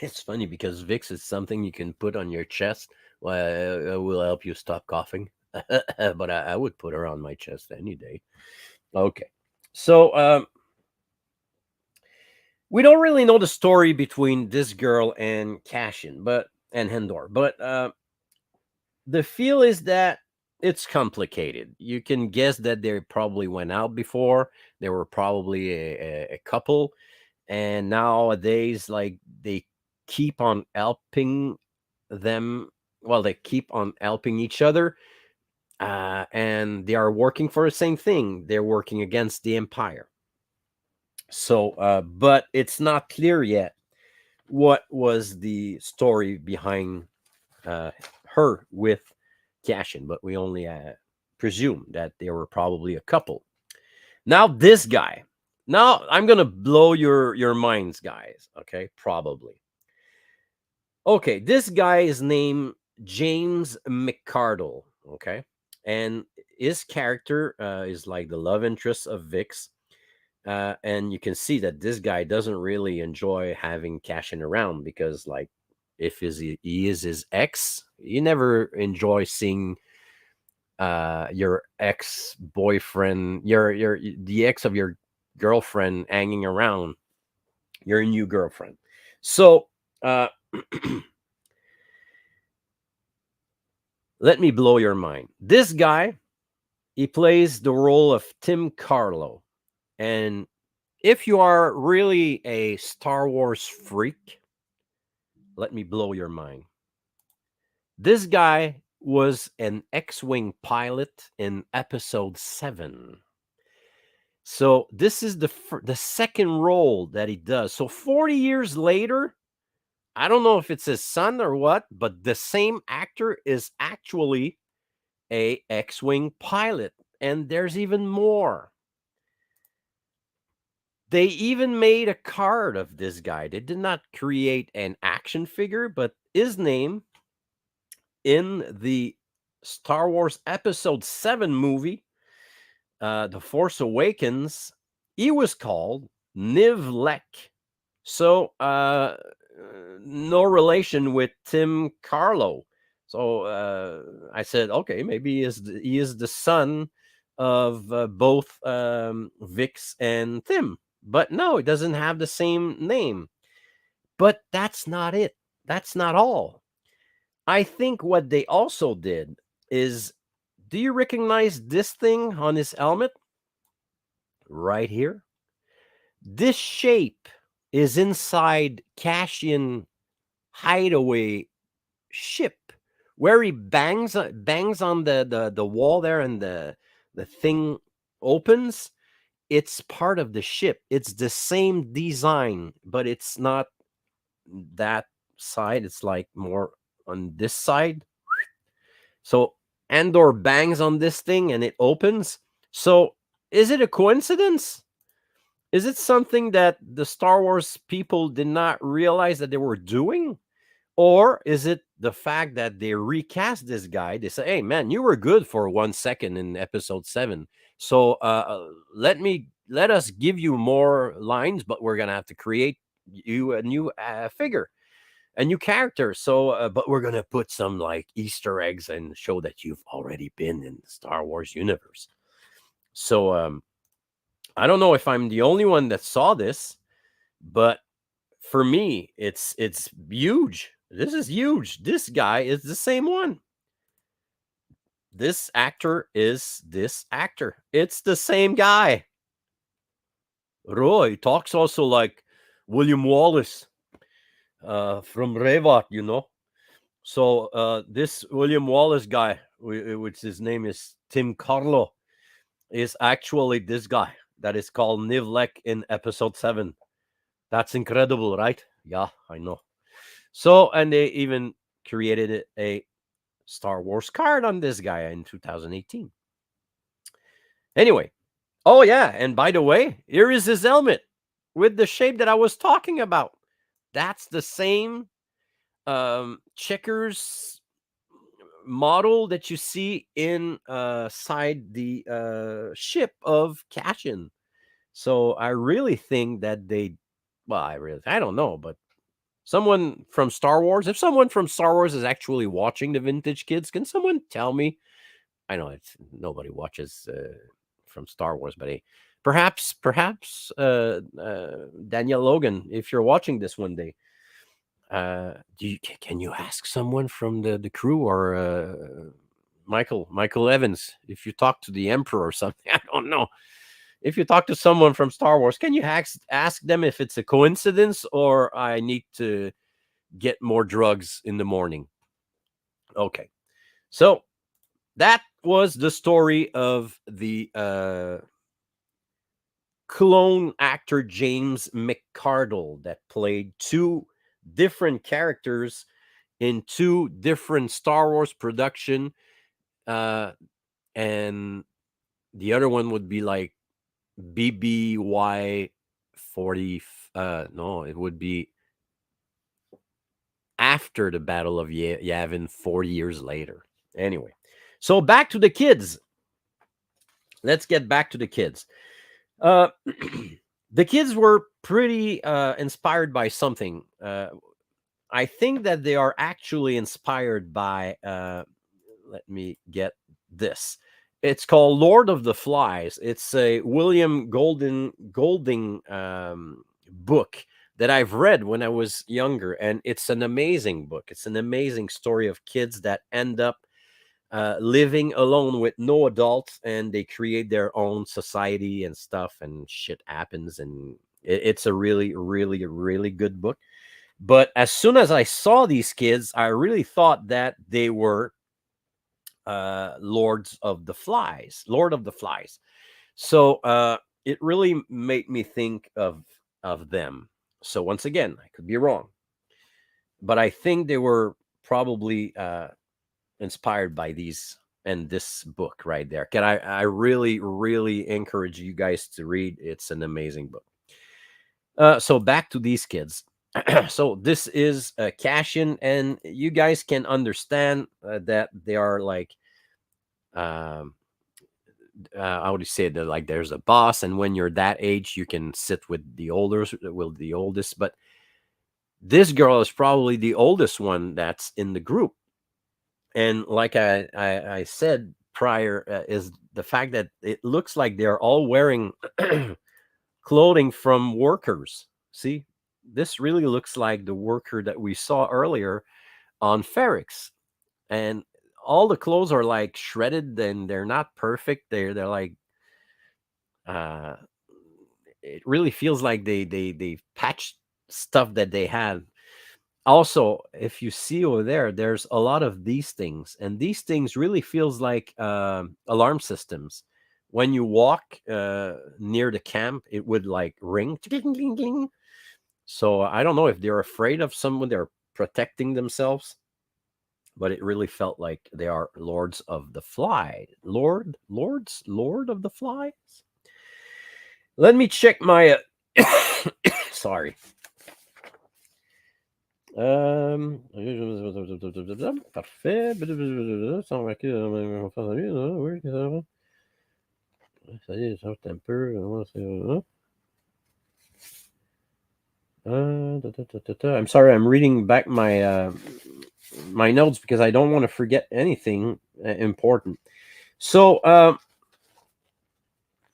It's funny because Vix is something you can put on your chest. Well, it will help you stop coughing. But I would put her on my chest any day. Okay. So we don't really know the story between this girl and Cashin, and Hendor, but the feel is that it's complicated. You can guess that they probably went out before. They were probably a couple, and nowadays, like they keep on helping them. Well, they keep on helping each other, and they are working for the same thing. They're working against the Empire. So, but it's not clear yet what was the story behind her with Cashin, but we only presume that they were probably a couple. Now, this guy. Now, I'm gonna blow your minds, guys. Okay, probably. Okay, this guy is named James McCardle. Okay, and his character is like the love interest of Vix. And you can see that this guy doesn't really enjoy having Cashin around because, like, if he is his ex. You never enjoy seeing your ex-boyfriend, your the ex of your girlfriend hanging around your new girlfriend. So let me blow your mind. This guy, he plays the role of Tim Carlo. And if you are really a Star Wars freak, let me blow your mind. This guy was an X-Wing pilot in Episode 7. So this is the second role that he does. So 40 years later, I don't know if it's his son or what, but the same actor is actually a X-Wing pilot. And there's even more. They even made a card of this guy. They did not create an action figure, but his name in the Star Wars Episode 7 movie, The Force Awakens, he was called Nivlek. So, no relation with Tim Carlo. So I said, okay, maybe he is the son of both Vix and Tim. But no, it doesn't have the same name. But that's not it. That's not all. I think what they also did is, do you recognize this thing on his helmet? Right here. This shape is inside Cassian hideaway ship where he bangs on the wall there and the thing opens. It's part of the ship. It's the same design, but it's not that side. It's like more on this side. So Andor bangs on this thing and it opens. So is it a coincidence? Is it something that the Star Wars people did not realize that they were doing? Or is it the fact that they recast this guy? They say, hey, man, you were good for 1 second in Episode 7. So let us give you more lines, but we're going to have to create you a new figure, a new character. So, but we're going to put some like Easter eggs and show that you've already been in the Star Wars universe. So, I don't know if I'm the only one that saw this, but for me, it's huge. This is huge. This guy is the same one. This actor is this actor. It's the same guy. Roy talks also like William Wallace from Revat, you know. So this William Wallace guy, which his name is Tim Carlo, is actually this guy that is called Nivlek in Episode 7. That's incredible, right? Yeah, I know. So, and they even created a Star Wars card on this guy in 2018. Anyway, oh yeah, and by the way, here is his helmet with the shape that I was talking about. That's the same checkers model that you see inside the ship of Cashin. So I really think that I don't know, but someone from Star Wars, if someone from Star Wars is actually watching the Vintage Kids, can someone tell me? I know it's nobody watches from Star Wars, but hey, perhaps Daniel Logan, if you're watching this one day, can you ask someone from the crew or Michael Evans, if you talk to the Emperor or something? I don't know. If you talk to someone from Star Wars, can you ask them if it's a coincidence or I need to get more drugs in the morning? Okay. So that was the story of the clone actor James McArdle that played two different characters in two different Star Wars production. And the other one would be like BBY 40. No, it would be after the Battle of Yavin 40 years later. Anyway, so back to the kids. Let's get back to the kids. The kids were pretty inspired by something. I think that they are actually inspired by. Let me get this. It's called Lord of the Flies. It's a William Golding book that I've read when I was younger, and it's an amazing book. It's an amazing story of kids that end up living alone with no adults, and they create their own society and stuff, and shit happens, and it's a really, really, really good book. But as soon as I saw these kids, I really thought that they were Lord of the Flies. So it really made me think of them. So once again, I could be wrong, but I think they were probably inspired by these and this book right there. Can I really, really encourage you guys to read. It's an amazing book. So back to these kids. So this is cash in, and you guys can understand that they are like um how would you say that, like there's a boss, and when you're that age you can sit with the oldest, but this girl is probably the oldest one that's in the group. And like I said prior, is the fact that it looks like they're all wearing clothing from workers. See, this really looks like the worker that we saw earlier on Ferrix. And all the clothes are like shredded, and they're not perfect. They're like uh it really feels like they patched stuff that they had. Also, if you see over there, there's a lot of these things, and these things really feels like alarm systems. When you walk near the camp, it would like ring. So I don't know if they're afraid of someone, they're protecting themselves, but it really felt like they are lords of the fly. Lord of the flies. Let me check my. Sorry. Parfait. Sans marquer face à lui, oui, ça y est, ça un peu. I'm sorry, I'm reading back my notes because I don't want to forget anything important. So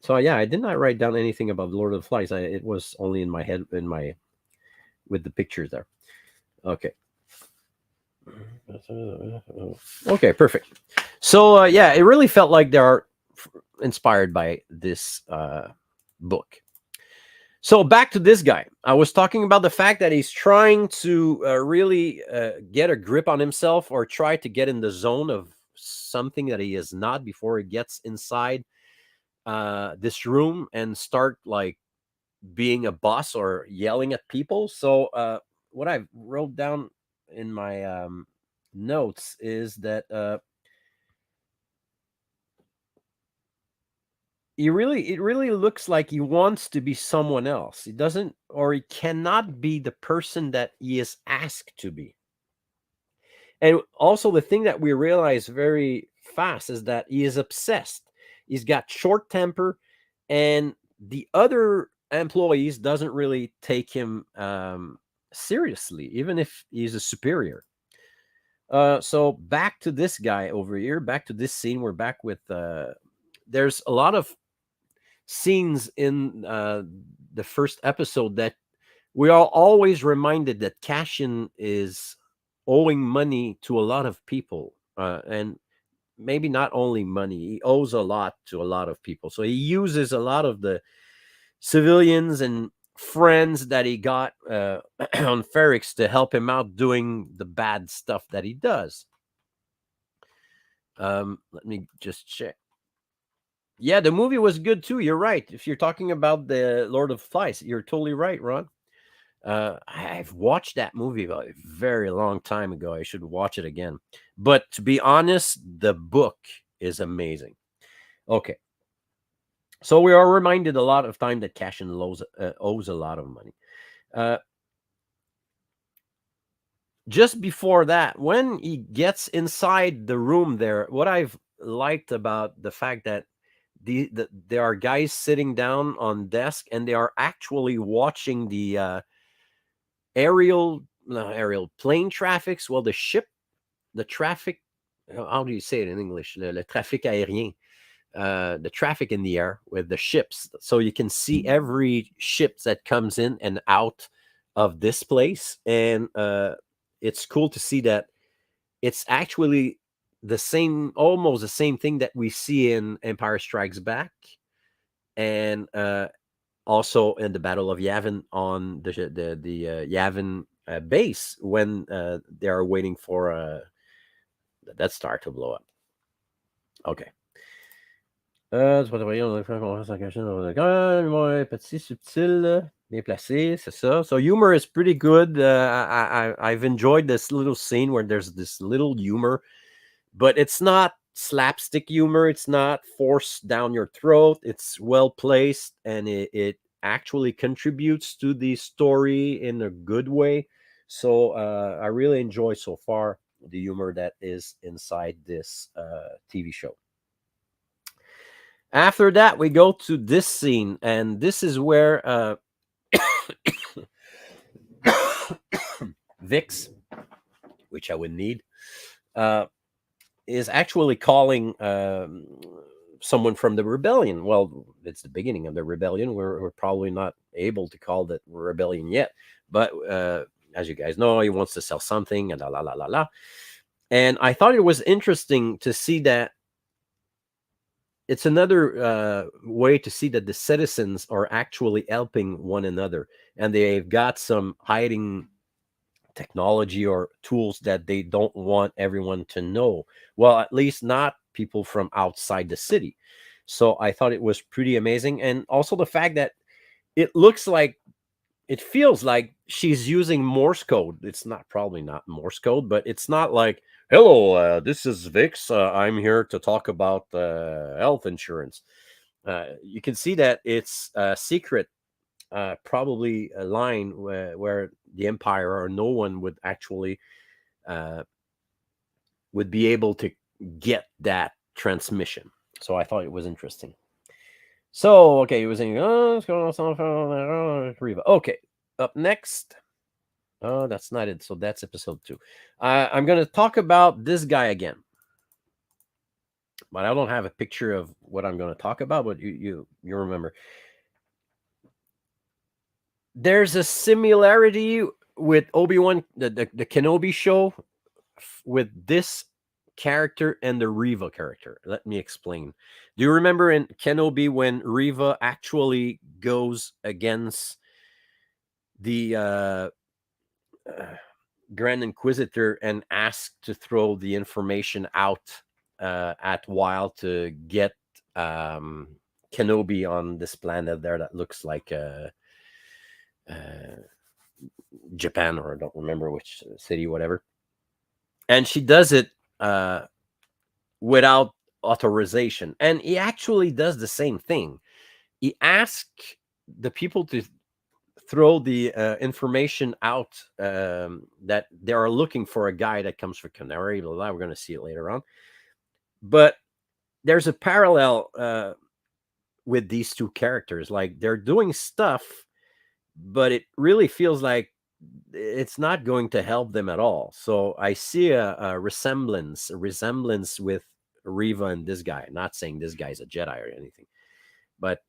yeah, I did not write down anything about Lord of the Flies. It was only in my head, with the pictures there. Okay. Okay, perfect. So yeah, it really felt like they are inspired by this book. So back to this guy. I was talking about the fact that he's trying to really get a grip on himself, or try to get in the zone of something that he is not before he gets inside this room and start like being a boss or yelling at people. So what I wrote down in my notes is that it really looks like he wants to be someone else. He doesn't, or he cannot be the person that he is asked to be. And also the thing that we realize very fast is that he is obsessed. He's got short temper, and the other employees doesn't really take him seriously, even if he's a superior. So back to this guy over here, back to this scene. We're back with there's a lot of scenes in the first episode that we are always reminded that Cashin is owing money to a lot of people, and maybe not only money, he owes a lot to a lot of people. So he uses a lot of the civilians and friends that he got on Ferrix to help him out doing the bad stuff that he does. Let me just check. Yeah, the movie was good too. You're right. If you're talking about the Lord of Flies, you're totally right, Ron. I've watched that movie a very long time ago. I should watch it again. But to be honest, the book is amazing. Okay. So we are reminded a lot of time that Cashin owes a lot of money. Uh, just before that, when he gets inside the room there, what I've liked about the fact that there are guys sitting down on desk, and they are actually watching the aerial no, aerial plane traffics. Well, the traffic. How do you say it in English? Le trafic aérien. The traffic in the air with the ships, so you can see every ship that comes in and out of this place, and it's cool to see that it's actually the same, almost the same thing that we see in Empire Strikes Back, and also in the Battle of Yavin on the Yavin base when they are waiting for the Death Star to blow up. Okay. Tu vas travailler dans un conférence en cachette dans le petit, subtil, bien placé, c'est ça. So humor is pretty good. I've enjoyed this little scene where there's this little humor, but it's not slapstick humor. It's not forced down your throat. It's well placed, and it actually contributes to the story in a good way. So I really enjoy so far the humor that is inside this TV show. After that, we go to this scene, and this is where Vix, which I would need, is actually calling someone from the rebellion. Well, it's the beginning of the rebellion. We're probably not able to call that rebellion yet, but as you guys know, he wants to sell something, and la la la la la. And I thought it was interesting to see that it's another way to see that the citizens are actually helping one another, and they've got some hiding technology or tools that they don't want everyone to know. Well, at least not people from outside the city. So I thought it was pretty amazing. And also the fact that it feels like she's using Morse code. It's not, probably not Morse code, but it's not like, hello, this is Vix. I'm here to talk about health insurance. You can see that it's a secret, probably a line where the Empire or no one would actually would be able to get that transmission. So I thought it was interesting. So, okay, he was saying, what's going on? Riva. Okay, up next. Oh, that's not it. So that's episode 2. I'm going to talk about this guy again. But I don't have a picture of what I'm going to talk about, but you remember. There's a similarity with Obi-Wan, the Kenobi show, with this character and the Riva character. Let me explain. Do you remember in Kenobi when Riva actually goes against the Grand Inquisitor and asks to throw the information out at Wild to get Kenobi on this planet there that looks like Japan, or I don't remember which city, whatever. And she does it without authorization. And he actually does the same thing. He asks the people to throw the information out that they are looking for a guy that comes for Canary. Blah, blah. We're going to see it later on. But there's a parallel with these two characters. Like, they're doing stuff, but it really feels like it's not going to help them at all. So I see a resemblance with Riva and this guy. Not saying this guy's a Jedi or anything, but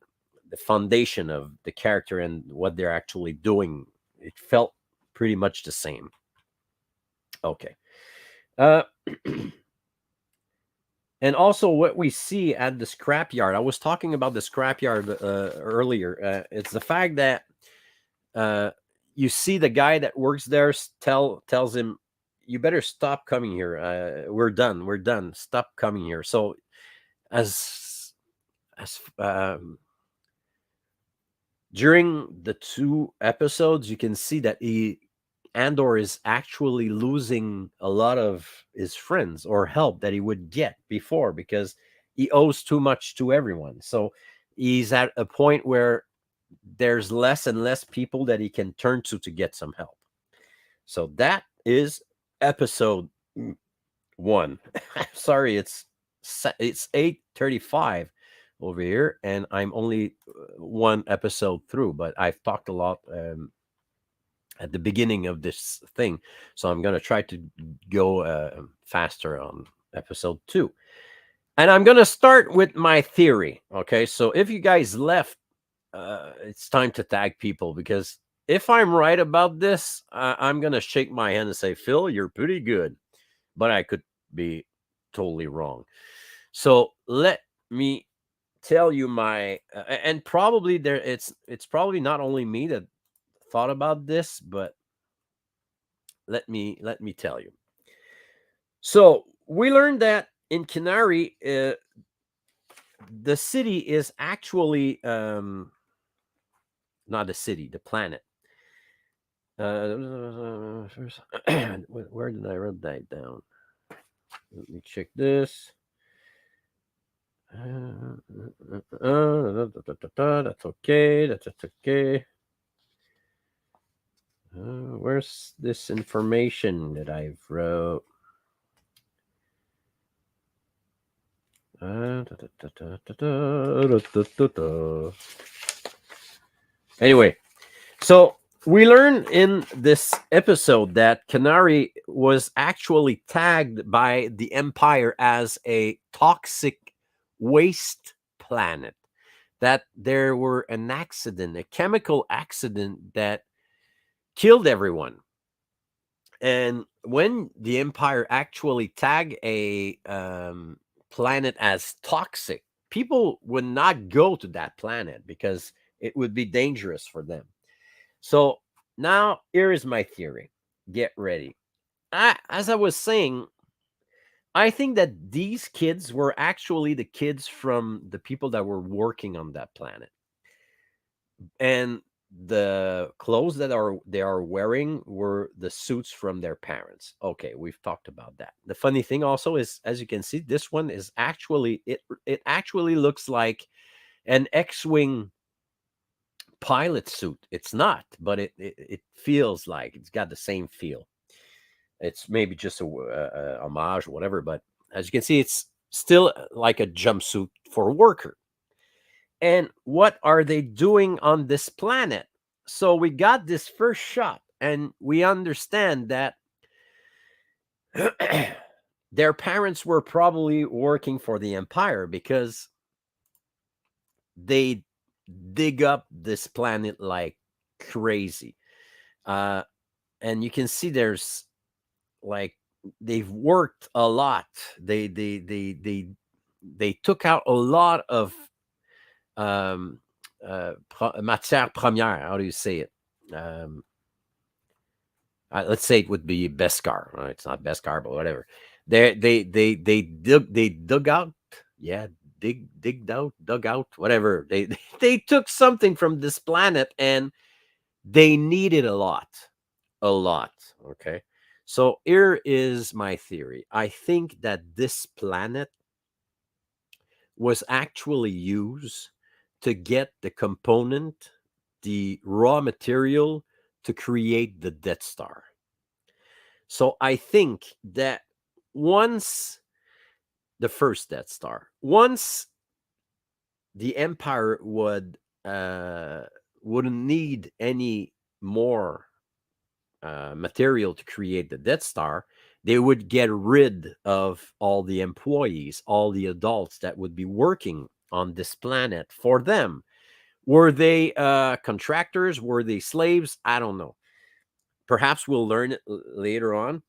the foundation of the character and what they're actually doing, it felt pretty much the same. Okay. And also what we see at the scrapyard, I was talking about the scrapyard earlier. It's the fact that you see the guy that works there tells him, you better stop coming here. We're done. Stop coming here. So as during the 2 episodes, you can see that Andor is actually losing a lot of his friends or help that he would get before, because he owes too much to everyone. So he's at a point where there's less and less people that he can turn to get some help. So that is episode 1. Sorry, it's 8:35 over here, and I'm only 1 episode through, but I've talked a lot at the beginning of this thing. So I'm going to try to go faster on episode 2. And I'm going to start with my theory. Okay. So if you guys left, it's time to tag people, because if I'm right about this, I'm going to shake my hand and say, Phil, you're pretty good. But I could be totally wrong. So let me tell you my and probably there it's probably not only me that thought about this, but let me tell you. So we learned that in Canary, the city is actually not the city, the planet. Where did I write that down? Let me check this. That's okay. That's okay. Where's this information that I've wrote? Anyway, so we learn in this episode that Canary was actually tagged by the Empire as a toxic waste planet. That there were an accident, a chemical accident that killed everyone. And when the Empire actually tagged a planet as toxic, people would not go to that planet because it would be dangerous for them. So now here is my theory. Get ready. As I was saying, I think that these kids were actually the kids from the people that were working on that planet. And the clothes that they are wearing were the suits from their parents. Okay, we've talked about that. The funny thing also is, as you can see, this one is actually it actually looks like an X-wing pilot suit. It's not, but it feels like it's got the same feel. It's maybe just a homage or whatever, but as you can see, it's still like a jumpsuit for a worker. And what are they doing on this planet? So we got this first shot, and we understand that their parents were probably working for the Empire because they dig up this planet like crazy. Uh, and you can see there's like they've worked a lot. They took out a lot of matière première. How do you say it? Um, let's say it would be Beskar. It's not Beskar, but whatever. They dug out. Yeah, dug out. Whatever. They took something from this planet and they needed a lot. Okay. So here is my theory. I think that this planet was actually used to get the component, the raw material to create the Death Star. So I think that once the first Death Star, once the Empire wouldn't need any more material to create the Death Star, they would get rid of all the employees, all the adults that would be working on this planet for them. Were they contractors? Were they slaves? I don't know. Perhaps we'll learn it later on.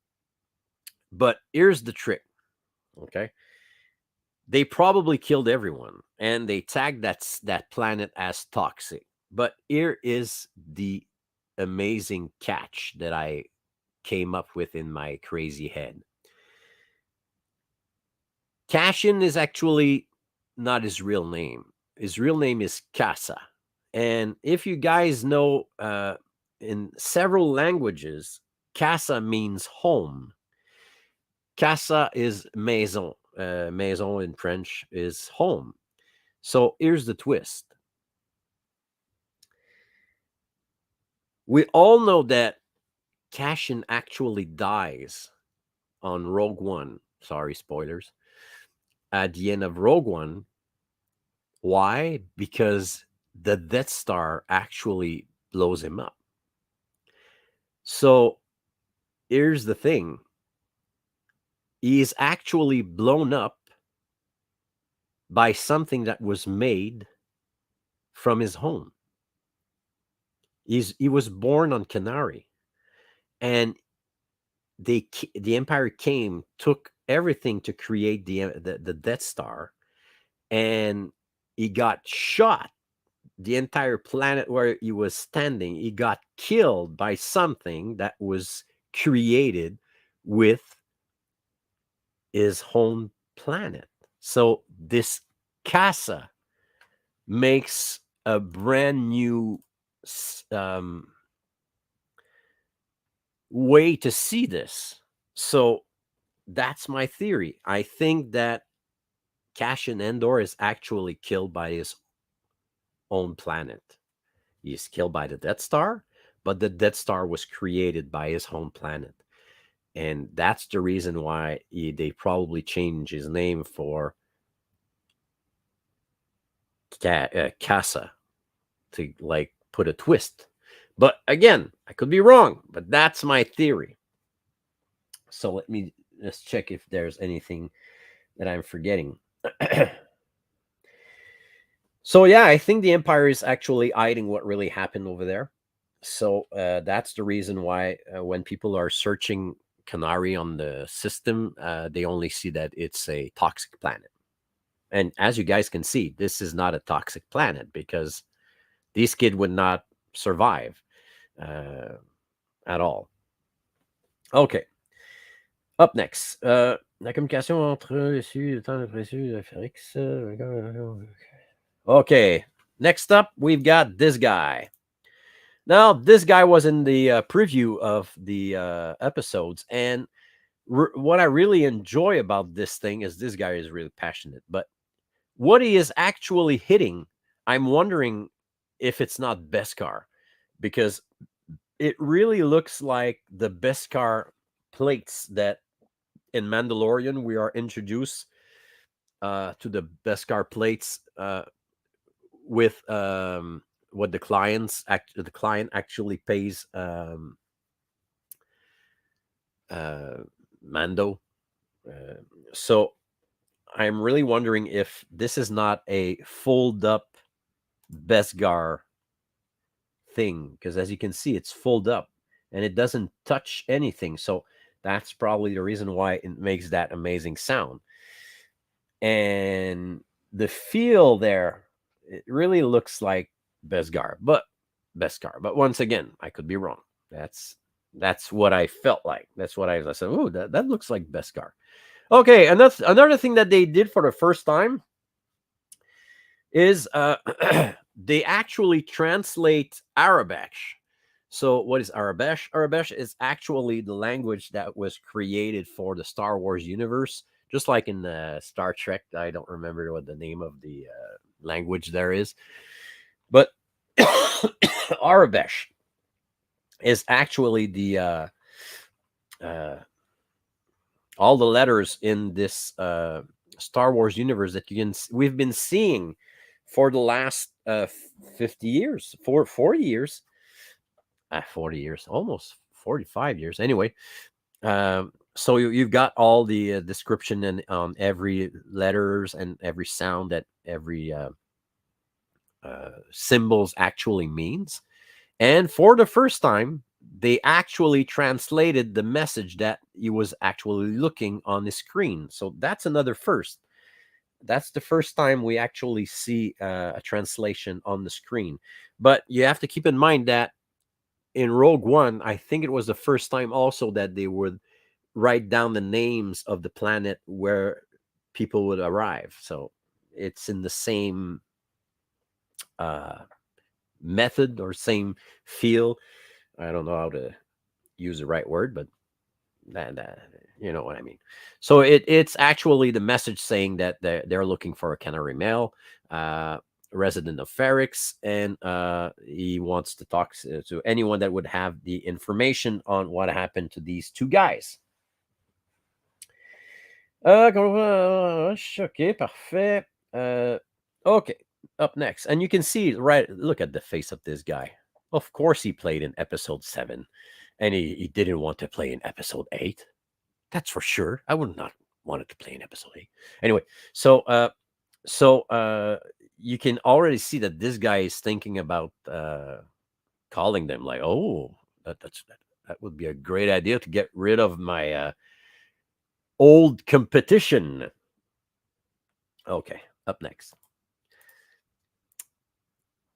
But here's the trick. Okay. They probably killed everyone and they tagged that planet as toxic. But here is the amazing catch that I came up with in my crazy head. Cashin is actually not his real name. His real name is Casa. And if you guys know, in several languages, Casa means home. Casa is maison. Maison in French is home. So here's the twist. We all know that Cashin actually dies on Rogue One. Sorry, spoilers. At the end of Rogue One. Why? Because the Death Star actually blows him up. So here's the thing. He is actually blown up by something that was made from his home. He was born on Canary, and the Empire came, took everything to create the Death Star, and he got shot. The entire planet where he was standing, he got killed by something that was created with his home planet. So this casa makes a brand new way to see this. So that's my theory. I think that Cassian Andor is actually killed by his own planet. He's killed by the Death Star, but the Death Star was created by his home planet. And that's the reason why they probably changed his name for Casa to like put a twist. But again, I could be wrong, but that's my theory. So let me just check if there's anything that I'm forgetting. So yeah, I think the Empire is actually hiding what really happened over there. So that's the reason why when people are searching Canary on the system, they only see that it's a toxic planet. And as you guys can see, this is not a toxic planet because this kid would not survive at all. Okay. Up next, la communication entre issus le temps de précieux de Félix. Okay. Next up, we've got this guy. Now, this guy was in the preview of the episodes, and what I really enjoy about this thing is this guy is really passionate. But what he is actually hitting, I'm wondering if it's not Beskar, because it really looks like the Beskar plates that in Mandalorian we are introduced to the Beskar plates with what the client actually pays Mando. So I'm really wondering if this is not a fold up Beskar thing, because as you can see, it's fold up and it doesn't touch anything. So that's probably the reason why it makes that amazing sound. And the feel there, it really looks like Beskar. But once again, I could be wrong. That's what I felt like. That's what I said. Oh, that looks like Beskar. Okay, and that's another thing that they did for the first time is they actually translate Arabesh. So what is Arabesh? Arabesh is actually the language that was created for the Star Wars universe, just like in Star Trek. I don't remember what the name of the language there is, but Arabesh is actually the all the letters in this Star Wars universe that we've been seeing for the last 50 years, 40 years, 40 years, almost 45 years. Anyway, so you've got all the description and on every letters and every sound that every symbols actually means. And for the first time, they actually translated the message that he was actually looking on the screen. So that's another first. That's the first time we actually see a translation on the screen. But you have to keep in mind that in Rogue One, I think it was the first time also that they would write down the names of the planet where people would arrive. So it's in the same method or same feel. I don't know how to use the right word, but that you know what I mean. So it's actually the message saying that they're looking for a canary male, resident of Ferrix, and he wants to talk to anyone that would have the information on what happened to these two guys. Okay, parfait. Okay, up next, and you can see right. Look at the face of this guy. Of course, he played in Episode 7. and he didn't want to play in episode 8. That's for sure. I would not wanted to play in episode 8. Anyway, so you can already see that this guy is thinking about calling them, like, oh, that would be a great idea to get rid of my old competition. Okay, up next.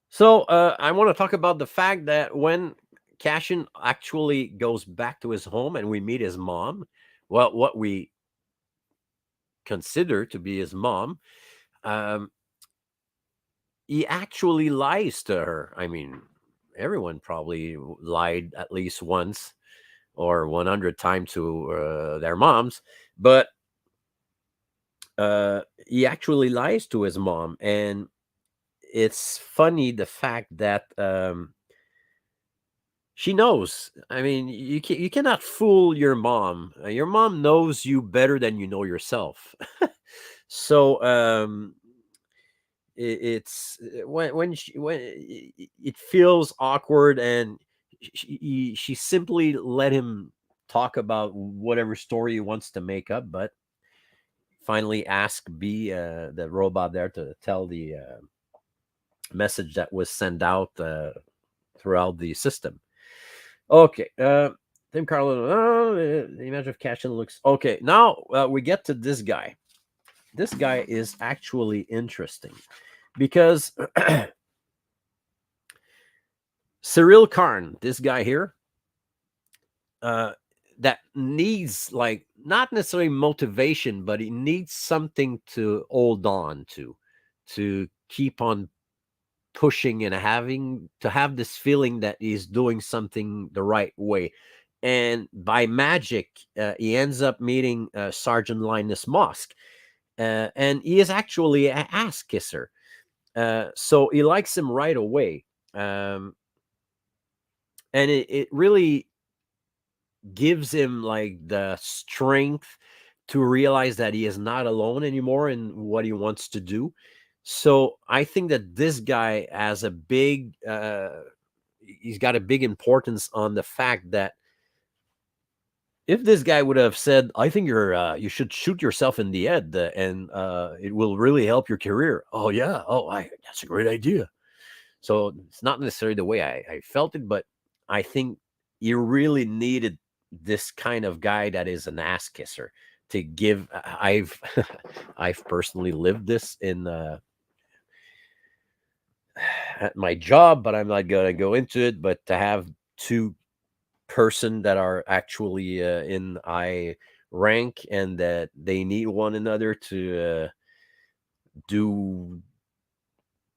So I want to talk about the fact that when Cashin actually goes back to his home and we meet his mom, well, what we consider to be his mom, um, he actually lies to her. I mean, everyone probably lied at least once or 100 times to their moms, but he actually lies to his mom. And it's funny the fact that she knows. I mean, you cannot fool your mom. Your mom knows you better than you know yourself. So it's it feels awkward, and she simply let him talk about whatever story he wants to make up, but finally ask B, the robot there, to tell the message that was sent out throughout the system. Okay. Tim Carlin. The image of Cashin looks okay. Now we get to this guy. This guy is actually interesting because Cyril Karn, this guy here, that needs, like, not necessarily motivation, but he needs something to hold on to keep on pushing and have this feeling that he's doing something the right way. And by magic, he ends up meeting Sergeant Linus Mosk, and he is actually an ass kisser. So he likes him right away, and it really gives him like the strength to realize that he is not alone anymore in what he wants to do. So I think that this guy has a big he's got a big importance on the fact that if this guy would have said, I think you should shoot yourself in the head, and it will really help your career. Oh yeah, that's a great idea. So it's not necessarily the way I felt it, but I think you really needed this kind of guy that is an ass kisser to give. I've I've personally lived this in at my job, but I'm not gonna go into it. But to have two person that are actually in I rank and that they need one another to do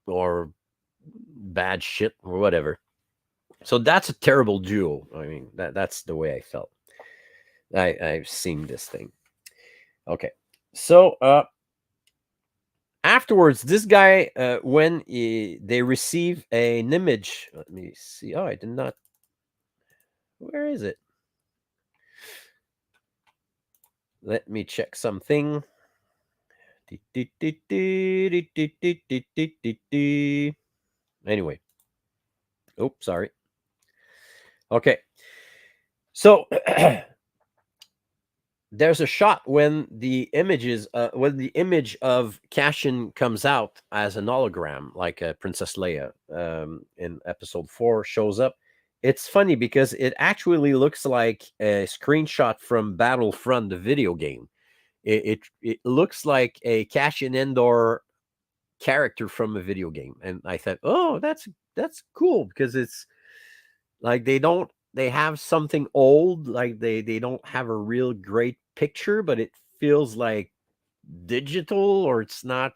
or bad shit or whatever. So that's a terrible duo. I mean, that's the way I felt. I've seen this thing. Okay. So afterwards, this guy, when they receive an image, let me see. Oh, I did not. Where is it? Let me check something. Anyway. Oh, sorry. Okay. So there's a shot when the image of Cashin comes out as an hologram, like Princess Leia in episode 4 shows up. It's funny because it actually looks like a screenshot from Battlefront, the video game. It looks like a Cashin Andor character from a video game, and I thought, oh, that's cool, because it's like they have something old, like they don't have a real great picture, but it feels like digital, or it's not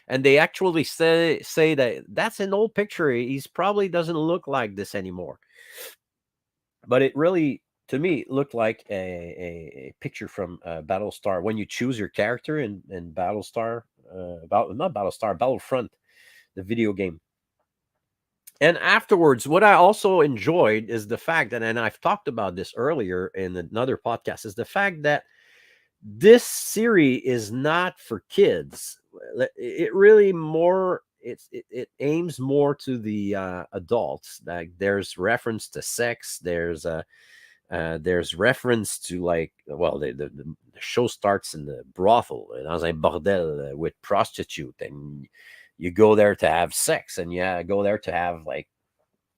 and they actually say that that's an old picture, he's probably doesn't look like this anymore. But it really, to me, looked like a picture from Battlestar, when you choose your character in Battlestar, about not Battlestar, Battlefront, the video game. And afterwards, what I also enjoyed is the fact that, and I've talked about this earlier in another podcast, is the fact that this series is not for kids. It really more it aims more to the adults. Like, there's reference to sex. There's There's reference to like, well, the show starts in the brothel, dans un bordel with prostitute, and you go there to have sex, and you go there to have like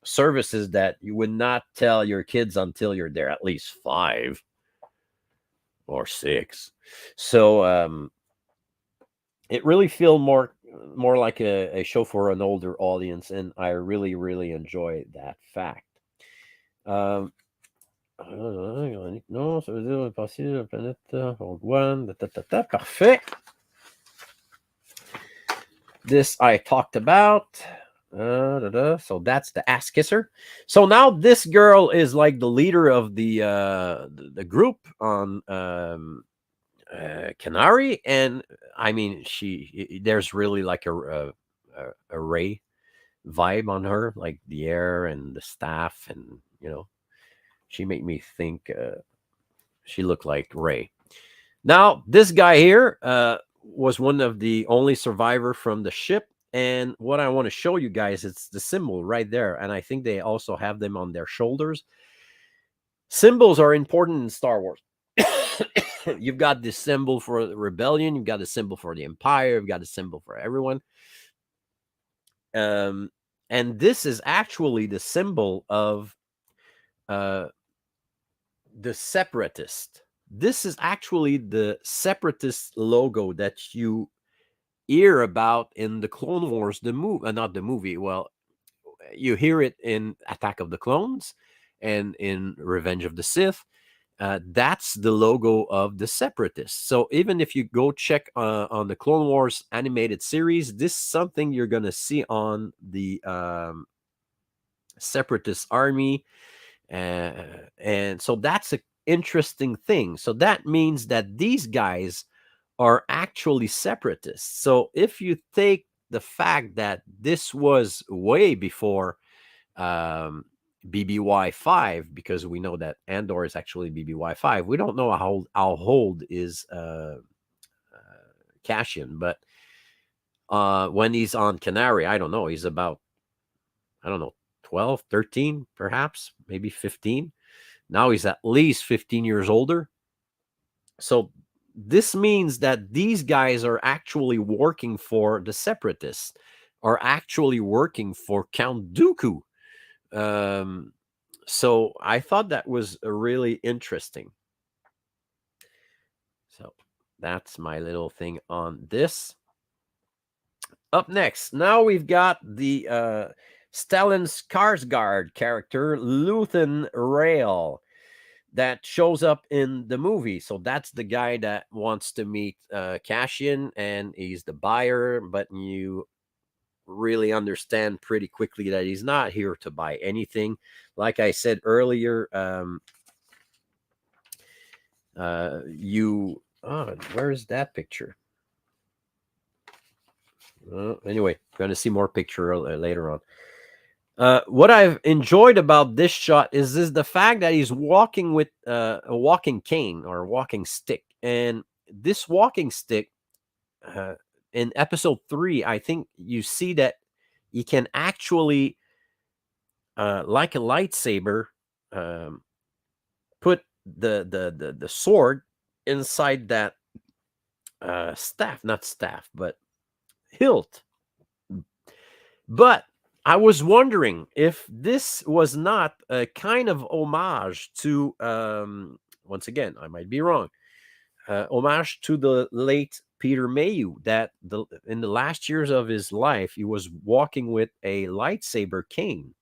services that you would not tell your kids until you're there at least 5 or 6. So it really feel more like a show for an older audience, and I really really enjoy that fact. Um, non, ça veut dire passer la planète Rogue One. Parfait. This I talked about. So that's the ass kisser. So now this girl is like the leader of the group on Canary, and I mean there's really like a Ray vibe on her, like the air and the staff, and she made me think she looked like Ray. Now this guy here was one of the only survivor from the ship. And what I want to show you guys, it's the symbol right there. And I think they also have them on their shoulders. Symbols are important in Star Wars. You've got this symbol for the rebellion. You've got a symbol for the Empire. You've got a symbol for everyone. And this is actually the symbol of the Separatist. This is actually the Separatist logo that you hear about in the Clone Wars, the movie, not the movie. Well, you hear it in Attack of the Clones and in Revenge of the Sith. That's the logo of the Separatists. So even if you go check on the Clone Wars animated series, this is something you're going to see on the Separatist army. And so that's an interesting thing. So that means that these guys are actually separatists. So if you take the fact that this was way before BBY5, because we know that Andor is actually BBY5. We don't know how old is Cassian, but when he's on Canary, I don't know. He's about, 12, 13, perhaps, maybe 15. Now he's at least 15 years older. So this means that these guys are actually working for the Separatists, are actually working for Count Dooku. So I thought that was really interesting. So that's my little thing on this. Up next, now we've got the Stellan Skarsgård character, Luthen Rail, that shows up in the movie. So that's the guy that wants to meet Cassian, and he's the buyer, but you really understand pretty quickly that he's not here to buy anything. Like I said earlier, where is that picture? Anyway, going to see more picture later on. What I've enjoyed about this shot is the fact that he's walking with a walking cane or a walking stick. And this walking stick, in episode 3, I think you see that he can actually, like a lightsaber, put the sword inside that but hilt. But I was wondering if this was not a kind of homage to, once again, I might be wrong, homage to the late Peter Mayhew, that in the last years of his life, he was walking with a lightsaber cane,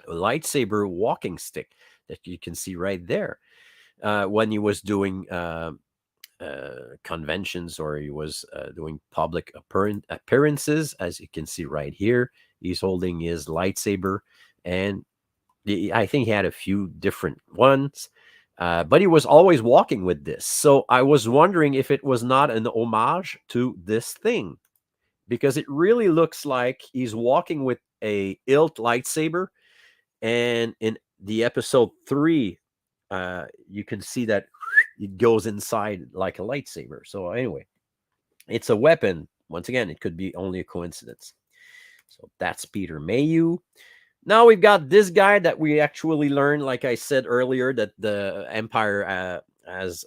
a lightsaber walking stick that you can see right there, when he was doing conventions, or he was doing public appearances. As you can see right here, he's holding his lightsaber, and I think he had a few different ones, but he was always walking with this. So I was wondering if it was not an homage to this thing, because it really looks like he's walking with a hilt lightsaber. And in the episode 3, you can see that it goes inside like a lightsaber. So anyway, it's a weapon. Once again, it could be only a coincidence. So that's Peter Mayhew. Now we've got this guy that we actually learned, like I said earlier, that the Empire has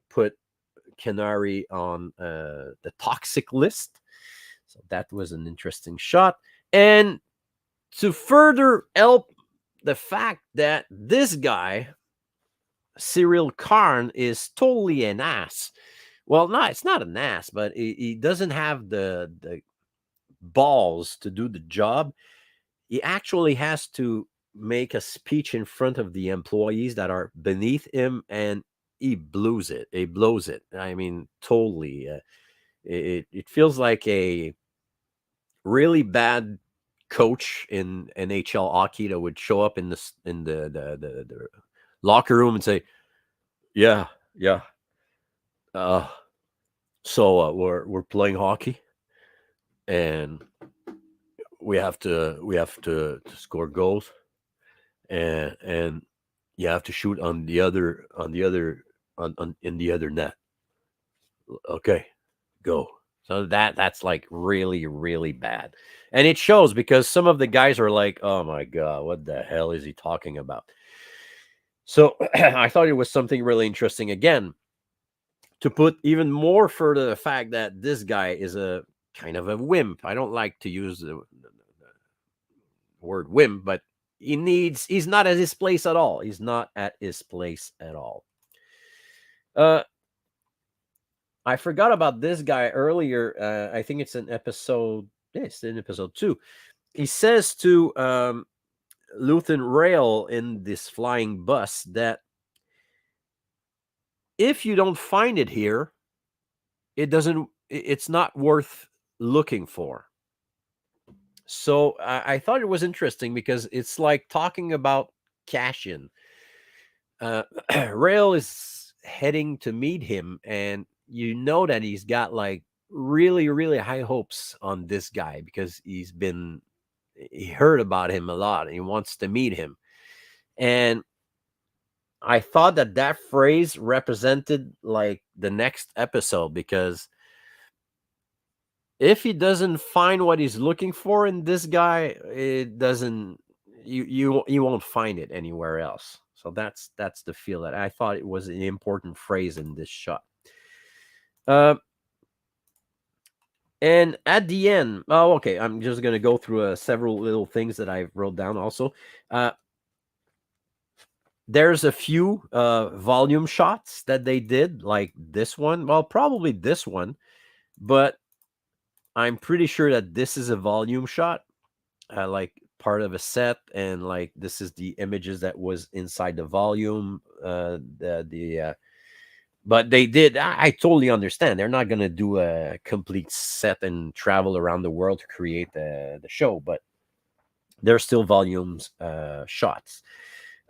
put Canary on the toxic list. So that was an interesting shot. And to further help the fact that this guy, Cyril Karn, is totally an ass. Well, no, it's not an ass, but he doesn't have the balls to do the job. He actually has to make a speech in front of the employees that are beneath him, and he blows it. He blows it. I mean, totally. It feels like a really bad coach in NHL hockey that would show up in the locker room and say, "Yeah, yeah, uh, so we're playing hockey, and we have to score goals, and you have to shoot on in the other net. Okay, go." So that's like really, really bad. And it shows because some of the guys are like, "Oh my god, what the hell is he talking about?" So I thought it was something really interesting again to put even more further the fact that this guy is a kind of a wimp. I don't like to use the word wimp, but he's not at his place at all. He's not at his place at all. Uh I forgot about this guy earlier. I think it's in episode. Yeah, it's in episode 2. He says to Luthen Rail in this flying bus that if you don't find it here, it's not worth looking for. So I thought it was interesting because it's like talking about cash in. Rail is heading to meet him, and you know that he's got like really, really high hopes on this guy because he heard about him a lot and he wants to meet him. And I thought that phrase represented like the next episode because if he doesn't find what he's looking for in this guy, it doesn't you won't find it anywhere else. So that's the feel that I thought it was an important phrase in this shot. Uh, and at the end, oh, okay, I'm just gonna go through several little things that I wrote down. Also, there's a few volume shots that they did, like this one. Well, probably this one, but I'm pretty sure that this is a volume shot, like part of a set, and like this is the images that was inside the volume. But they did. I totally understand. They're not gonna do a complete set and travel around the world to create the show, but there's still volumes shots.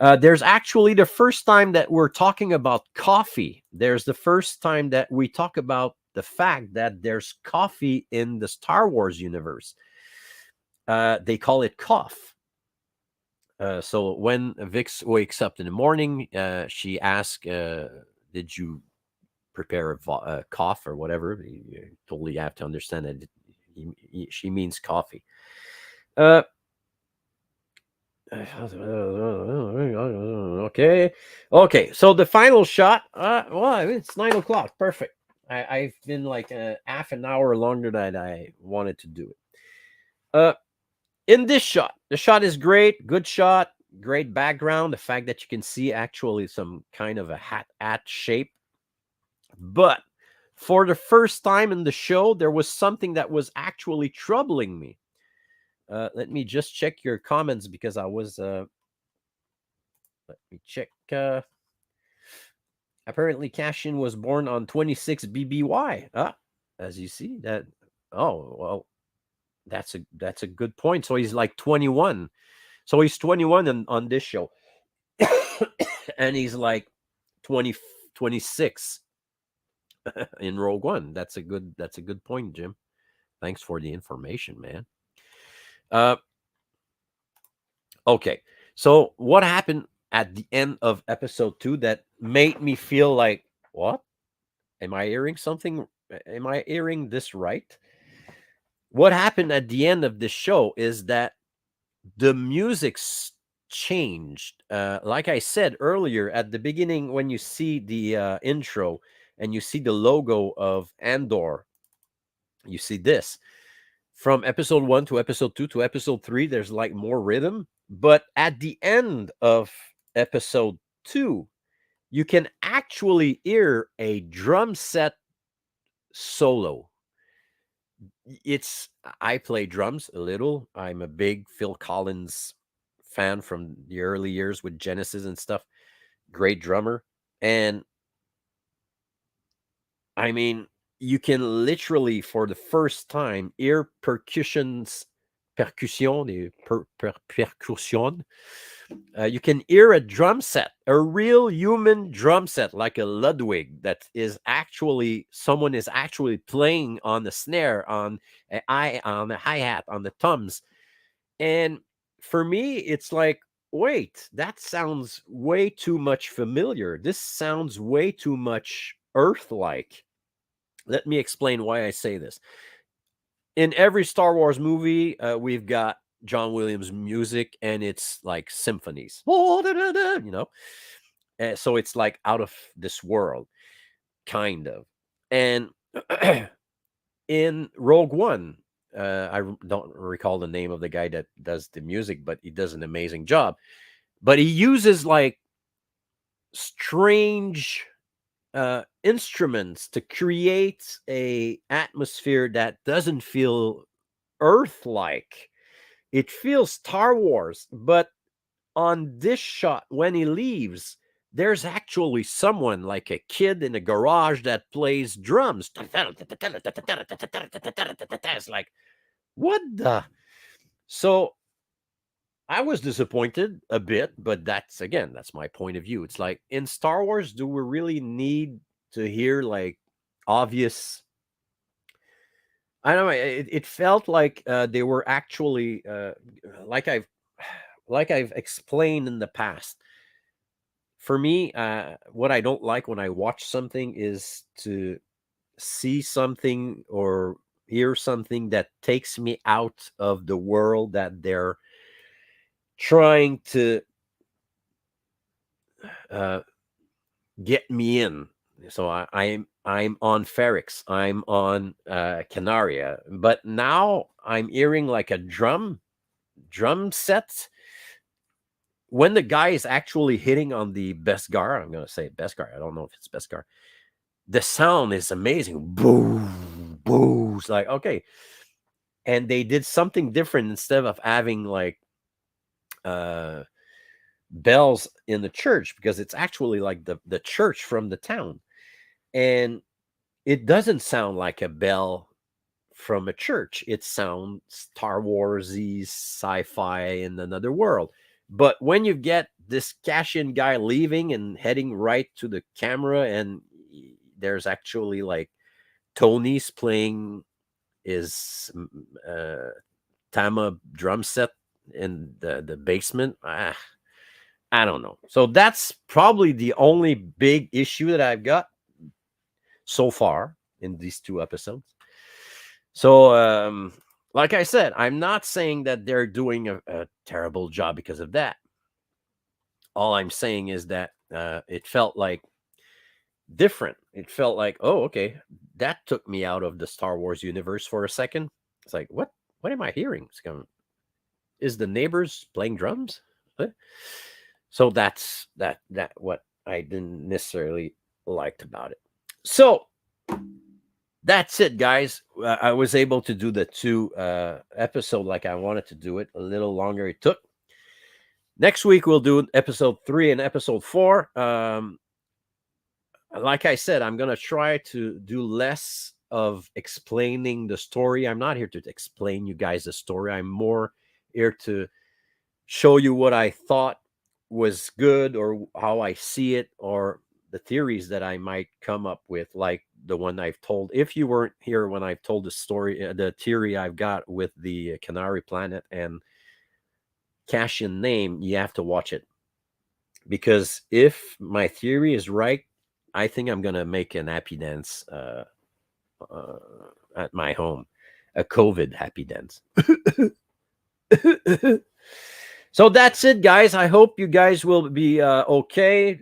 There's actually the first time that we're talking about coffee. There's the first time that we talk about the fact that there's coffee in the Star Wars universe. They call it cough. So when Vix wakes up in the morning, she asks, "Did you prepare a cough or whatever?" You totally have to understand that she means coffee. Okay. Okay. So the final shot. Well, it's 9 o'clock. Perfect. I've been like half an hour longer than I wanted to do it. In this shot, the shot is great. Good shot. Great background. The fact that you can see actually some kind of a hat shape. But for the first time in the show, there was something that was actually troubling me. Let me just check your comments because I was. Let me check. Apparently, Cashin was born on 26 BBY. As you see that. Oh well, that's a good point. So he's like 21. So he's 21 on this show, and he's like 20, 26 in Rogue One. That's a good point, Jim. Thanks for the information, man. Okay, so what happened at the end of episode 2 that made me feel like, what? Am I hearing something? Am I hearing this right? What happened at the end of this show is that the changed. Like I said earlier, at the beginning, when you see the intro and you see the logo of Andor, you see this. From episode 1 to episode 2 to episode 3, there's like more rhythm. But at the end of episode 2, you can actually hear a drum set solo. It's I play drums a little. I'm a big Phil Collins fan from the early years with Genesis and stuff. Great drummer. And I mean, you can literally for the first time hear percussion. You can hear a drum set, a real human drum set, like a Ludwig, that is actually someone is actually playing on the snare, on the hi hat, on the toms. And for me, it's like, wait, that sounds way too much familiar. This sounds way too much Earth-like. Let me explain why I say this. In every Star Wars movie, we've got John Williams music, and it's like symphonies, you know. So it's like out of this world, kind of. And in Rogue One, don't recall the name of the guy that does the music, but he does an amazing job. But he uses like strange instruments to create a atmosphere that doesn't feel Earth-like. It feels Star Wars, but on this shot, when he leaves, there's actually someone like a kid in a garage that plays drums. It's like, what the? So I was disappointed a bit, but that's my point of view. It's like in Star Wars, do we really need to hear like obvious? I don't know. It felt like they were actually like I've like I've explained in the past. For me, what I don't like when I watch something is to see something or hear something that takes me out of the world that they're trying to uh, get me in. So I'm on Ferrix, I'm on Canaria, but now I'm hearing like a drum set. When the guy is actually hitting on the Beskar, I'm gonna say Beskar. I don't know if it's Beskar. The sound is amazing. Boom, boom. It's like okay, and they did something different instead of having like uh bells in the church because it's actually like the church from the town, and it doesn't sound like a bell from a church. It sounds Star Warsy, sci-fi in another world. But when you get this cash-in guy leaving and heading right to the camera, and there's actually like Tony's playing his Tama drum set in the basement. I don't know. So that's probably the only big issue that I've got so far in these 2 episodes. So, like I said, I'm not saying that they're doing a terrible job because of that. All I'm saying is that it felt like different. It felt like, oh, okay, that took me out of the Star Wars universe for a second. It's like, what? What am I hearing? Is the neighbors playing drums? What? So that's what I didn't necessarily liked about it. So that's it, guys. I was able to do the 2 episode like I wanted to do it. A little longer it took. Next week we'll do episode 3 and episode 4. Like I said, I'm gonna try to do less of explaining the story. I'm not here to explain you guys the story. I'm more here to show you what I thought was good or how I see it or the theories that I might come up with, like the one I've told. If you weren't here when I've told the story, the theory I've got with the Canary Planet and Cassian name, you have to watch it. Because if my theory is right, I think I'm going to make an happy dance at my home, a COVID happy dance. So that's it, guys. I hope you guys will be okay.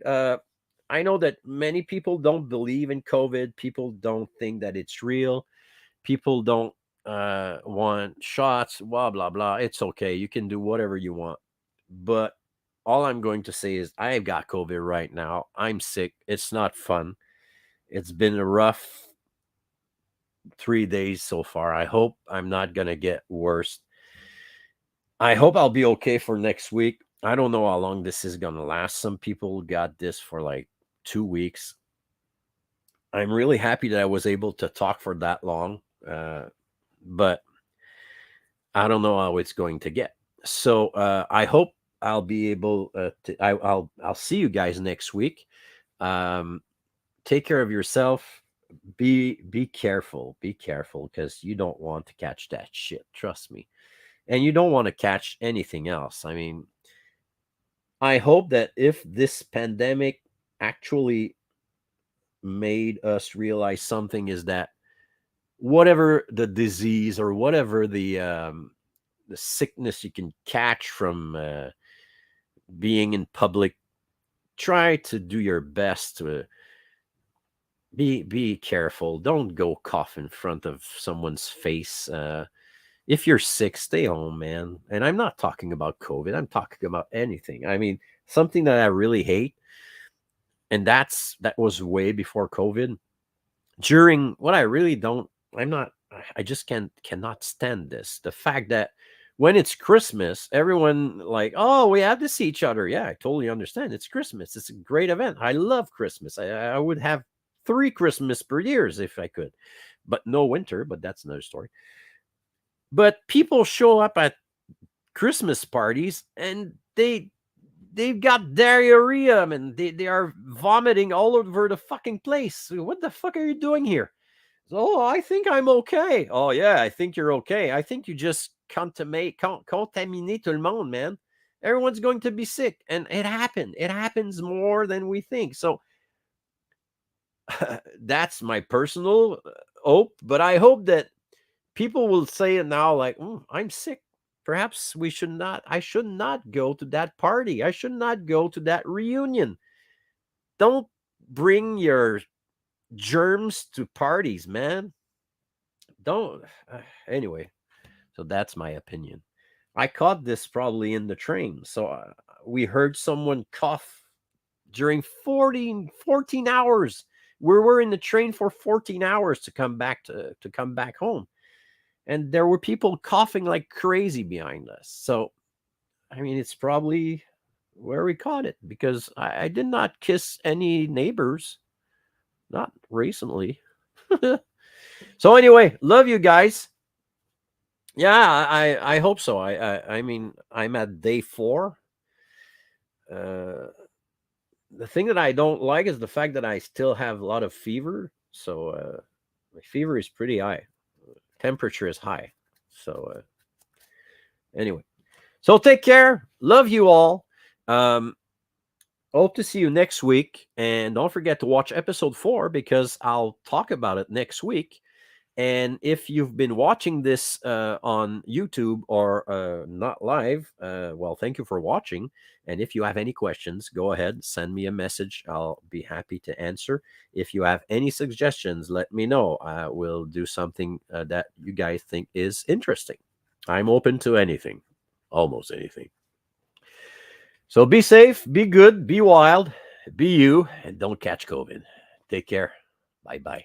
I know that many people don't believe in COVID. People don't think that it's real. People don't want shots, blah, blah, blah. It's okay. You can do whatever you want. But all I'm going to say is I've got COVID right now. I'm sick. It's not fun. It's been a rough 3 days so far. I hope I'm not going to get worse. I hope I'll be okay for next week. I don't know how long this is going to last. Some people got this for like 2 weeks. I'm really happy that I was able to talk for that long, but I don't know how it's going to get. So I hope I'll be able to. I'll see you guys next week. Take care of yourself. Be careful. Be careful because you don't want to catch that shit. Trust me, and you don't want to catch anything else. I mean, I hope that if this pandemic actually made us realize something is that whatever the disease or whatever the sickness you can catch from being in public, try to do your best to be careful. Don't go cough in front of someone's face. If you're sick, stay home, man. And I'm not talking about COVID. I'm talking about anything. I mean, something that I really hate, and that was way before COVID. During what I really don't, I'm not. I just cannot stand this. The fact that when it's Christmas, everyone like, oh, we have to see each other. Yeah, I totally understand. It's Christmas. It's a great event. I love Christmas. I would have 3 Christmas per years if I could, but no winter. But that's another story. But people show up at Christmas parties and they've got diarrhea and they are vomiting all over the fucking place. What the fuck are you doing here? Oh, I think I'm okay. Oh yeah, I think you're okay. I think you just contaminate tout le monde, man. Everyone's going to be sick, and it happened. It happens more than we think. So that's my personal hope. But I hope that people will say it now, like, I'm sick. Perhaps we should not. I should not go to that party. I should not go to that reunion. Don't bring your germs to parties, man. Don't. Anyway, so that's my opinion. I caught this probably in the train. So we heard someone cough during 14 hours. We were in the train for 14 hours to come back to come back home. And there were people coughing like crazy behind us. So, I mean, it's probably where we caught it because I did not kiss any neighbors, not recently. So anyway, love you guys. Yeah, I hope so. I mean, I'm at day 4. The thing that I don't like is the fact that I still have a lot of fever. So my fever is pretty high. Temperature is high. So anyway, so take care. Love you all. Hope to see you next week. And don't forget to watch episode 4 because I'll talk about it next week. And if you've been watching this on YouTube or not live, well, thank you for watching. And if you have any questions, go ahead, send me a message. I'll be happy to answer. If you have any suggestions, let me know. I will do something that you guys think is interesting. I'm open to anything, almost anything. So be safe, be good, be wild, be you, and don't catch COVID. Take care. Bye-bye.